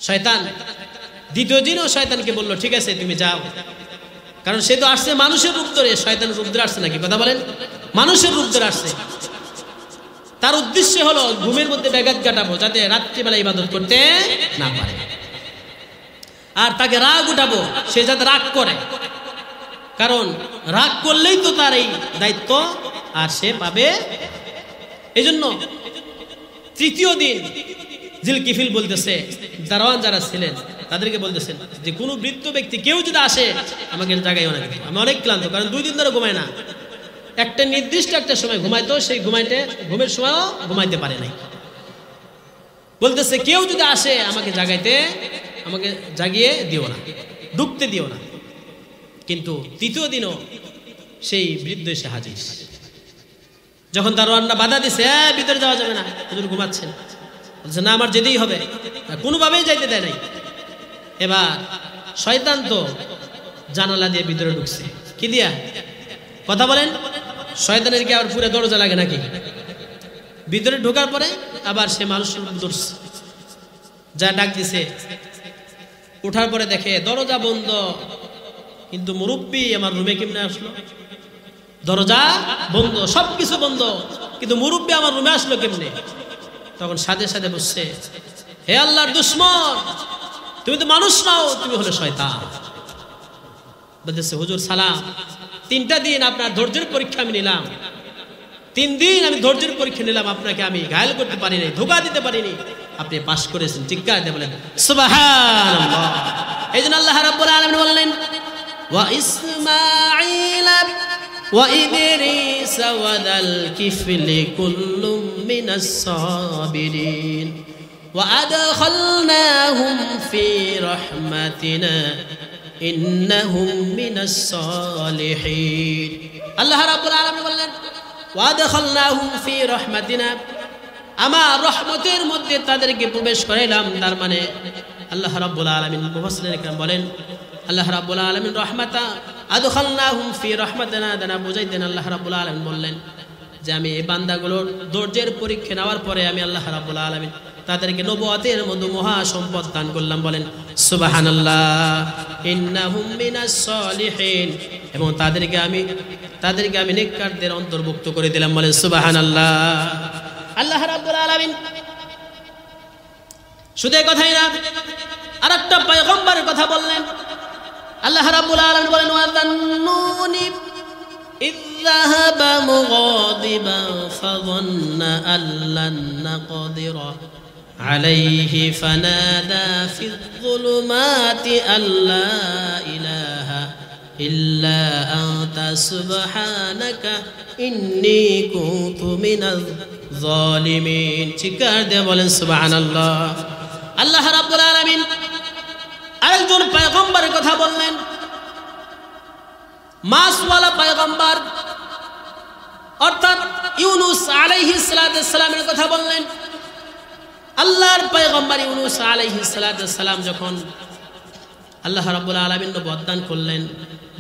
Speaker 1: শয়তান দ্বিতীয় দিনও শয়তানকে বলল, ঠিক আছে তুমি যাও, কারণ সে তো আসছে মানুষের রূপ ধরে। শয়তান রূপ ধরে আসছে নাকি, কথা বলেন? মানুষের রূপ ধরে আসছে। তার উদ্দেশ্য হলো ঘুমের মধ্যে ব্যাঘাত ঘটাবো, যাতে রাত্রিবেলা ইবাদত করতে না পারে, আর তাকে রাগ উঠাবো, সে যাতে রাগ করে, কারণ রাগ করলেই তো তার এই দায়িত্ব আর সে পাবে। এই জন্য তৃতীয় দিন জিলকিফিল বলতেছে, দারোয়ান যারা ছিলেন তাদেরকে বলতেছেন যে কোনো বৃদ্ধ ব্যক্তি কেউ যদি আসে আমাকে জায়গায় অনেক, আমি অনেক ক্লান্ত, কারণ 2 দিন ধরে ঘুমায় না। একটা নির্দিষ্ট একটা সময় ঘুমাইতো, সেই ঘুমের সময়ও ঘুমাইতে পারে নাই। বলতেছে, কেউ যদি আসে আমাকে জাগিয়ে দিও না, ঢুকতে দিও না। কিন্তু তৃতীয় দিনও সেই বৃদ্ধ এসে হাজির। যখন দারোয়ানরা বাধা দিছে, ভিতরে যাওয়া যাবে না, হুজুর ঘুমাচ্ছেন, বলছে না আমার যেতেই হবে, কোনোভাবেই যাইতে দেয় নাই। এবার শয়তান তো জানালা দিয়ে ভিতরে ঢুকছে, কি দিয়া, কথা বলেন? শয়তানের কি আবার পুরো দরজা লাগে নাকি? ভিতরে ঢোকার পরে আবার সে মানুষ ধরছে, যা ডাক দিছে। উঠার পরে দেখে দরজা বন্ধ, কিন্তু মুরব্বী আমার রুমে কেমনে আসলো? দরজা বন্ধ, সবকিছু বন্ধ, কিন্তু মুরব্বী আমার রুমে আসলো কেমনে? তখন সাথে সাথে বসছে, হে আল্লাহর দুশ্মন, তুমি তো মানুষ নাও, তুমি হলে শয়তান। বলতেছে, হুজুর সালাম, 3টা দিন আপনার ধৈর্যের পরীক্ষা আমি নিলাম, 3 দিন আমি ধৈর্যের পরীক্ষা নিলাম, আপনাকে আমি ঘায়েল করতে পারিনি, ধোঁকা দিতে পারিনি, আপনি পাশ করেছেন। চিৎকার দিয়ে বলেন সুবহানাল্লাহ। এই জন্য আল্লাহ রাব্বুল আলামিন বললেন, ওয়া ইসমাঈল ওয়া ইদরিস ওয়া যাল কিফলি কুল্লুম মিনাস সাবিরিন ওয়া আদখালনাহুম ফি রাহমাতিনা ইন্নাহুম মিনাস সালিহিন। আল্লাহ রাব্বুল আলামিন বললেন, ওয়া আদখালনাহুম ফি রাহমাতিনা, আমার রহমতের মধ্যে তাদেরকে প্রবেশ করাইলাম। তার মানে আল্লাহ রাব্বুল আলামিন, মুফাসসিরিন کرام বলেন, আল্লাহ রাব্বুল আলামিন রহমাতা আদখালনাহুম ফি রাহমাতিনা দ্বারা বুঝাইতেন। আল্লাহ রাব্বুল আলামিন বললেন যে আমি এই বান্দাগুলোর ধৈর্যের পরীক্ষা নেওয়ার পরে আমি আল্লাহ রাব্বুল আলামিন তাদেরকে নবুয়তের মধ্যে মহা সম্পদ দান করলাম। বলেন সুবহানাল্লাহ। ইন্নাহুম মিনাস সালিহিন, এবং তাদেরকে আমি নেককারদের অন্তর্ভুক্ত করে দিলাম। বলেন সুবহানাল্লাহ। আল্লাহ রাব্বুল আলামিন শুধু এই কথাই না, আরেকটা পয়গম্বরের কথা বললেন। আল্লাহ রাব্বুল আলামিন বলেন, ওয়া যান্নুনি ইয যাহাবা মুগাদিবান ফাযান্না আল্লান নাকদিরা আলাইহি ফানাদা ফিয-যুলুমাতি আল্লা ইলাহা ইল্লা আনতা সুবহানাকা ইন্নী কুনতু মিনাজ জালিমিন। চিৎকার দিয়ে বলেন সুবহানাল্লাহ। আল্লাহ রাব্বুল আলামিন আরেকজন পয়গম্বরের কথা বললেন, মাসওয়ালা পয়গম্বর অর্থাৎ ইউনুস আলাইহিস সালামের কথা বললেন। আল্লাহর পয়গম্বর ইউনুস আলাইহিস সালাম যখন আল্লাহ রাব্বুল আলামিন নবুয়ত দান করলেন,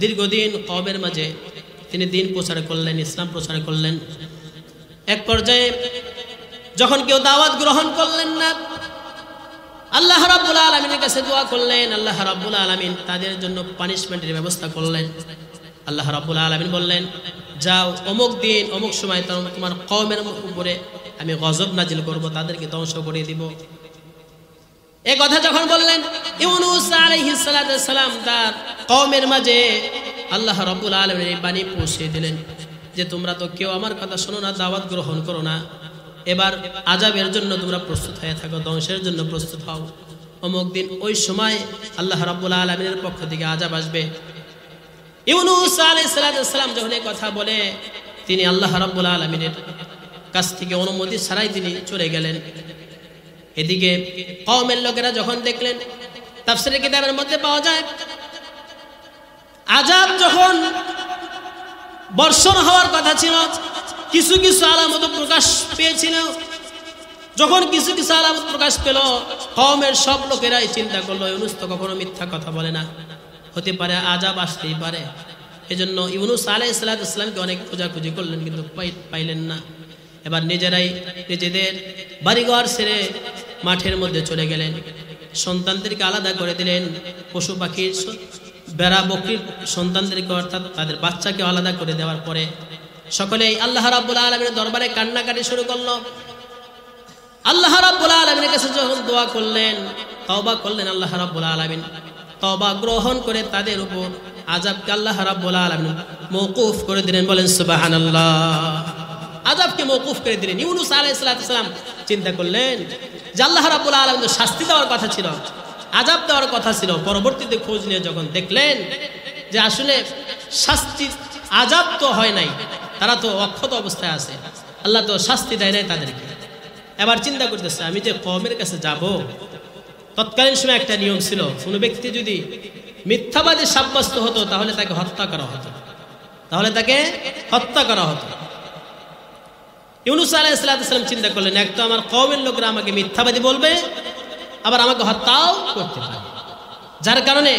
Speaker 1: দীর্ঘদিন কওমের মাঝে তিনি দিন প্রচার করলেন, ইসলাম প্রচার করলেন। এক পর্যায়ে যখন কেউ দাওয়াত গ্রহণ করলেন না, আল্লাহ রাব্বুল আলামিনের কাছে দোয়া করলেন। আল্লাহ রাব্বুল আলামিন তাদের জন্য পানিশমেন্টের ব্যবস্থা করলেন। আল্লাহ রাব্বুল আলামিন বললেন, যাও অমুক দিন অমুক সময় তোমার কওমের উপরে আমি গজব নাজিল করব, তাদেরকে ধ্বংস করে দিব। এই কথা যখন বললেন, ইউনুস আলাইহিস সালাম তার কওমের মাঝে আল্লাহ রাব্বুল আলামিন এই বাণী পৌঁছে দিলেন যে তোমরা তো কেউ আমার কথা শোনো না, দাওয়াত গ্রহণ করো না, এবার আযাবের জন্য তোমরা প্রস্তুত হয়ে থাকো, ধ্বংসের জন্য প্রস্তুত হও। অমুক দিন ওই সময় আল্লাহ রাব্বুল আলামিনের পক্ষ থেকে আযাব আসবে। ইউনুস আলাইহিস সালাম যখন এই কথা বলে, তিনি আল্লাহ রাব্বুল আলামিনের কাছ থেকে অনুমতি ছাড়াই তিনি চলে গেলেন। এদিকে কওমের লোকেরা যখন দেখলেন, তাফসীরের কিতাবের মধ্যে পাওয়া যায় আযাব যখন বর্ষণ হওয়ার কথা ছিল, কিছু কিছু আলামত প্রকাশ পেয়েছিল। যখন কিছু কিছু আলামত প্রকাশ পেল, কওমের সব লোকেরাই চিন্তা করলো ইউনুস তো কখনো মিথ্যা কথা বলে না, হতে পারে আযাব আসতেই পারে। এজন্য ইউনুস আলাইহিস সালামকে অনেক খোঁজাখুঁজি করলেন, কিন্তু পাইলেন না। এবার নিজেরাই নিজেদের বাড়িঘর ছেড়ে মাঠের মধ্যে চলে গেলেন, সন্তানদেরকে আলাদা করে দিলেন। পশু পাখির বেড়া বকরির সন্তানদেরকে অর্থাৎ তাদের বাচ্চাকে আলাদা করে দেওয়ার পরে সকলেই আল্লাহ রাব্বুল আলামিনের দরবারে কান্নাকাটি শুরু করলো। আল্লাহ রাব্বুল আলামিনের কাছে যখন দোয়া করলেন, তওবা করলেন, আল্লাহ রাব্বুল আলামিন তওবা গ্রহণ করে তাদের উপর আযাবকে আল্লাহ রাব্বুল আলামিন মওকুফ করে দিলেন। বলেন সুবহানাল্লাহ। আযাবকে মওকুফ করে দিলেন। ইউনুস আলাইহিস সালাম চিন্তা করলেন যে আল্লাহ রাব্বুল আলামিন তো শাস্তি দেওয়ার কথা ছিল, আযাব দেওয়ার কথা ছিল। পরবর্তীতে খোঁজ নিয়ে যখন দেখলেন যে আসলে শাস্তি আযাব তো হয় নাই, তারা তো অক্ষত অবস্থায় আছে, আল্লাহ তো শাস্তি দেয় নাই তাদেরকে। এবার চিন্তা করতেছে, আমি যে কওমের কাছে যাব, তৎকালীন সময় একটা নিয়ম ছিল, কোনো ব্যক্তি যদি মিথ্যাবাদী সাব্যস্ত হতো তাহলে তাকে হত্যা করা হতো, ইউনুস আলাইহিস সালাম চিন্তা করলেন, এক তো আমার কওমের লোকরা আমাকে মিথ্যাবাদী বলবে, আবার আমাকে হত্যাও করতে পারে। যার কারণে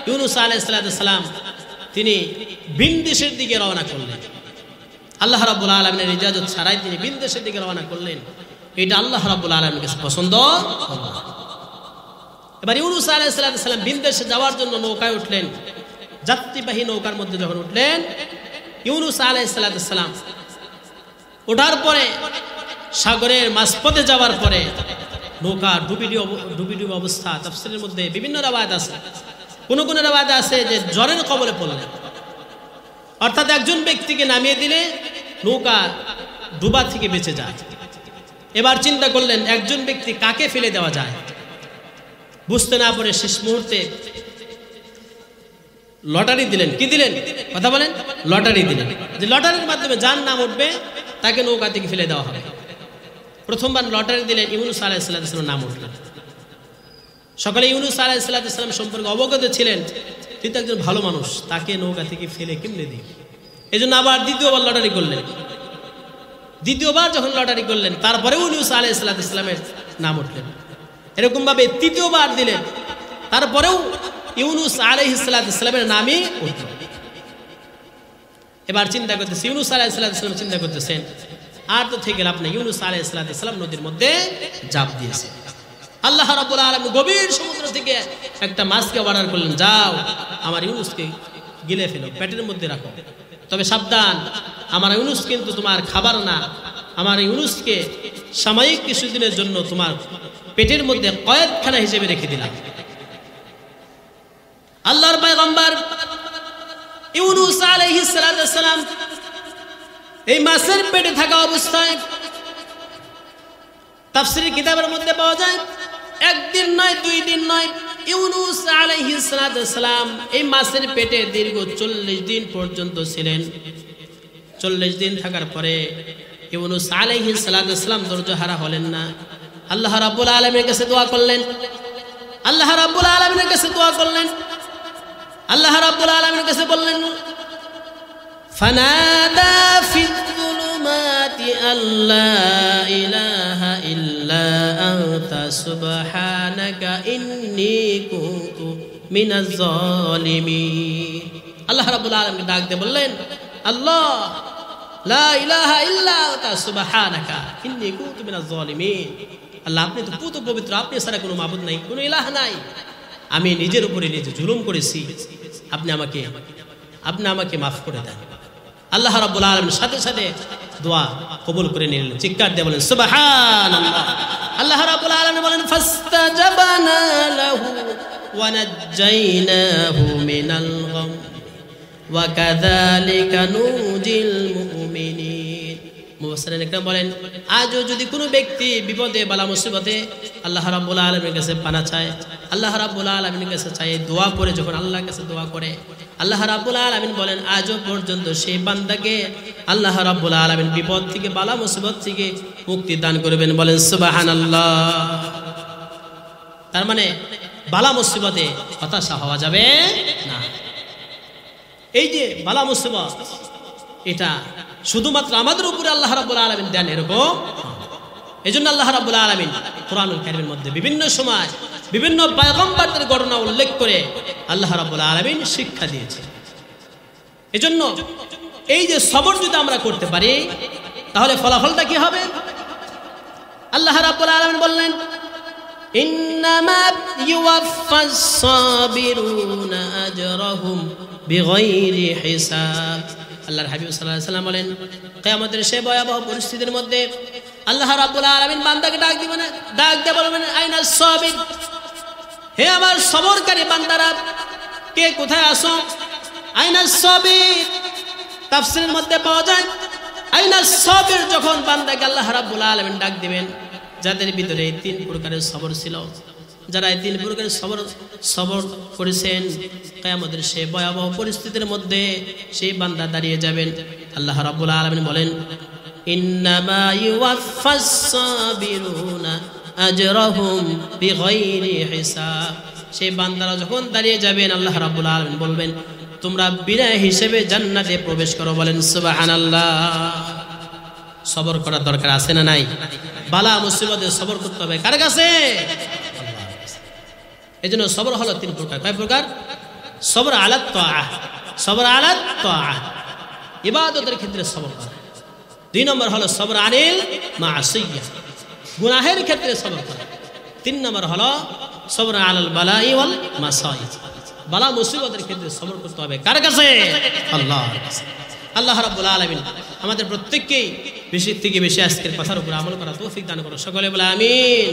Speaker 1: ইউনুস আলাইহিস সালাম তিনি ভিন দেশের দিকে রওনা করলেন। আল্লাহ রাব্বুল আলামিনের ইজাজত ছাড়াই তিনি ভিন দেশের দিকে রওনা করলেন। এটা আল্লাহ রাব্বুল আলামিনের কাছে পছন্দ হলো। এবার ইউনুস আলাইহিস সালাম ভিন দেশে যাওয়ার জন্য নৌকায় উঠলেন। যাত্রীবাহী নৌকার মধ্যে যখন উঠলেন, ইউনুস আলাইহিস সালাম ওঠার পরে সাগরের মাঝপথে যাওয়ার পরে নৌকা ডুবি অবস্থা। তাফসীরের মধ্যে বিভিন্ন রাওয়ায়াত আছে, কোন রাওয়ায়াত আছে যে জ্বরের কবলে পড়লেন, অর্থাৎ একজন ব্যক্তিকে নামিয়ে দিলে নৌকা ডুবা থেকে বেঁচে যায়। এবার চিন্তা করলেন একজন ব্যক্তি কাকে ফেলে দেওয়া যায়, বুঝতে না পারে শেষ মুহূর্তে লটারি দিলেন। কি দিলেন? কথা বলেন। লটারি দিলেন, যে লটারির মাধ্যমে যার নাম উঠবে তাকে নৌকা থেকে ফেলে দেওয়া হবে। প্রথমবার লটারি দিলেন, ইউনুস আলাইহিস সালাম নাম উঠলেন। সকলে ইউনুস আলাইহিস সালাম সম্পর্কে অবগত ছিলেন, তিনি একজন ভালো মানুষ, তাকে নৌকা থেকে ফেলে কেমনে দিই। এই জন্য আবার দ্বিতীয়বার লটারি করলেন। দ্বিতীয়বার যখন লটারি করলেন, তারপরেও ইউনুস আলাইহিস সালামের নাম উঠলেন। এরকম ভাবে তৃতীয়বার দিলেন, তারপরেও ইউনুস আলাইহিস সালামের নামই উঠল। এবার চিন্তা করতেছে, ইউনুস আলাইহিস সালাম চিন্তা করতেছেন আর তো থেকে লাভ নেই। ইউনুস আলাইহিস সালাম নদীর মধ্যে ঝাঁপ দিয়েছে। আল্লাহ রাব্বুল আলামিন গভীর সমুদ্র থেকে একটা মাছকে অর্ডার করলেন, যাও আমার ইউনুসকে গিলে ফেলো, পেটের মধ্যে রাখো, তবে সাবধান, আমার ইউনুস কিন্তু তোমার খাবার না, আমার ইউনুসকে সাময়িক কিছুদিনের জন্য তোমার পেটের মধ্যে কয়েদখানা হিসেবে রেখে দিলাম। আল্লাহর পয়গম্বর ইউনুস আলাইহিস সালাম এই মাছের পেটে থাকা অবস্থায় তাফসীরের কিতাবের মধ্যে পাওয়া যায় একদিন নয়, 2 দিন নয়, ইউনূস আলাইহিস সালাম এই মাছের পেটে দীর্ঘ 40 দিন পর্যন্ত ছিলেন। 40 দিন থাকার পরে ইউনূস আলাইহিস সালাম ধৈর্যহারা হলেন না। আল্লাহ রাব্বুল আলামিনের কাছে দোয়া করলেন। আল্লাহ রাব্বুল আলামিনের কাছে দোয়া করলেন। আল্লাহ রাব্বুল আলামিনের কাছে বললেন, ফানাদা ফিয-যুলুমাতি আল্লা ইলাহা ইল্লা আনতা সুবহানাকা ইন্নী কুনতু মিনাজ জালিমিন। আল্লাহ রাব্বুল আলামিন ডাক দিয়ে বললেন, আল্লাহ লা ইলাহা ইল্লা আনতা সুবহানাকা ইন্নী কুনতু মিনাজ জালিমিন। আল্লাহ, আপনি তো পুত পবিত্র, আপনি ছাড়া কোনো মাবুদ নাই, কোনো ইলাহ নাই। আমি নিজের উপরে নিজে জুলুম করেছি, আপনি আমাকে মাফ করে দেন। আল্লাহ রাব্বুল আলামিন সাথে সাথে দোয়া কবুল করে নিলেন। চিৎকার দিয়ে বলেন সুবহানাল্লাহ। আল্লাহ রাব্বুল আলামিন বলেন, ফাস্তাজাবনা লাহু ওয়া নাজ্জাইনাহু মিনাল গাম ওয়া কাযালিকা নুজিল মুমিনিন। মুফাসসিরিন একরাম বলেন, আজও যদি কোনো ব্যক্তি বিপদে বালা মুসিবতে আল্লাহ রাব্বুল আলামিনের কাছে পানা চায়, আল্লাহ রাব্বুল আলামিনের কাছে চায়, দোয়া করে যখন আল্লাহর কাছে দোয়া করে, আল্লাহ রাব্বুল আলামিন বলেন আজও পর্যন্ত সেই বান্দাকে আল্লাহ রাব্বুল আলামিন বিপদ থেকে বালা মুসিবত থেকে মুক্তি দান করবেন। বলেন সুবহানাল্লাহ। তার মানে বালা মুসিবতে হতাশা হওয়া যাবে না। এই যে বালা মুসিবত, এটা শুধুমাত্র আমাদের উপরে আল্লাহ রাব্বুল আলামিন দেন এরকম। এজন্য আল্লাহ রাব্বুল আলামিন কোরআনুল কারীমের মধ্যে বিভিন্ন সময় বিভিন্ন পয়গম্বরদের ঘটনা উল্লেখ করে আল্লাহ রাব্বুল আলামিন শিক্ষা দিয়েছেন। এজন্য এই যে সবর যদি আমরা করতে পারি তাহলে ফলাফলটা কি হবে? আল্লাহ রাব্বুল আলামিন বললেন, ইন্নামা ইউওয়াফাস সাবিরুনা আজরাহুম বিগাইরি হিসাব। আল্লাহর হাবিব সাল্লাল্লাহু আলাইহি ওয়াসাল্লাম বলেন, কিয়ামতের সেই ভয়াবহ পরিস্থিতির মধ্যে আল্লাহ রাব্বুল আলামিন বান্দাকে ডাক দিবেন, ডাক দিয়ে বলবেন, আইনাস সাবির, হে আমার সবরকারী বান্দারা, কে কোথায় আছো? আইনাস সাবির। তাফসীরের মধ্যে পাওয়া যায় আইনাস সাবির যখন বান্দাকে আল্লাহ রাব্বুল আলামিন ডাক দিবেন, যাদের ভিতরে 3 প্রকারের সবর ছিল, যারা এই 3 প্রকারের সবর করেছেন, কিয়ামতের সেই ভয়াবহ পরিস্থিতির মধ্যে সেই বান্দা দাঁড়িয়ে যাবেন। আল্লাহ রাব্বুল আলামিন বলেন, ইন্নামা ইউওয়াফাস সাবিরুনা আজরাহুম বিগাইরি হিসাব। সেই বান্দারা যখন দাঁড়িয়ে যাবেন, আল্লাহ রাব্বুল আলামিন বলবেন, তোমরা বিনা হিসেবে জান্নাতে প্রবেশ করো। বলেন সুবহানাল্লাহ। সবর করার দরকার আছে না নাই? বালা মুসিবতে সবর করতে হবে কার কাছে? এজন্য সবর হলো 3 প্রকার। কয় প্রকার? সবর আলাত তাআহ, সবর আলাত তাআহ, ইবাদতের ক্ষেত্রে সবর করা। 2 নম্বর হলো সবর আনিল মাসিয়াহ, গুনাহের ক্ষেত্রে সবর করা। 3 নম্বর হলো সবর আলাল বালাই ওয়াল মাসাইব, বালা মুসিবতের ক্ষেত্রে সবর করতে হবে কার কাছে? আল্লাহর কাছে। আল্লাহ রাব্বুল আলামিন আমাদের প্রত্যেককেই বেশি থেকে বেশি আজকের কথার উপর আমল করা তৌফিক দান করুন। সকলে বলে আমিন।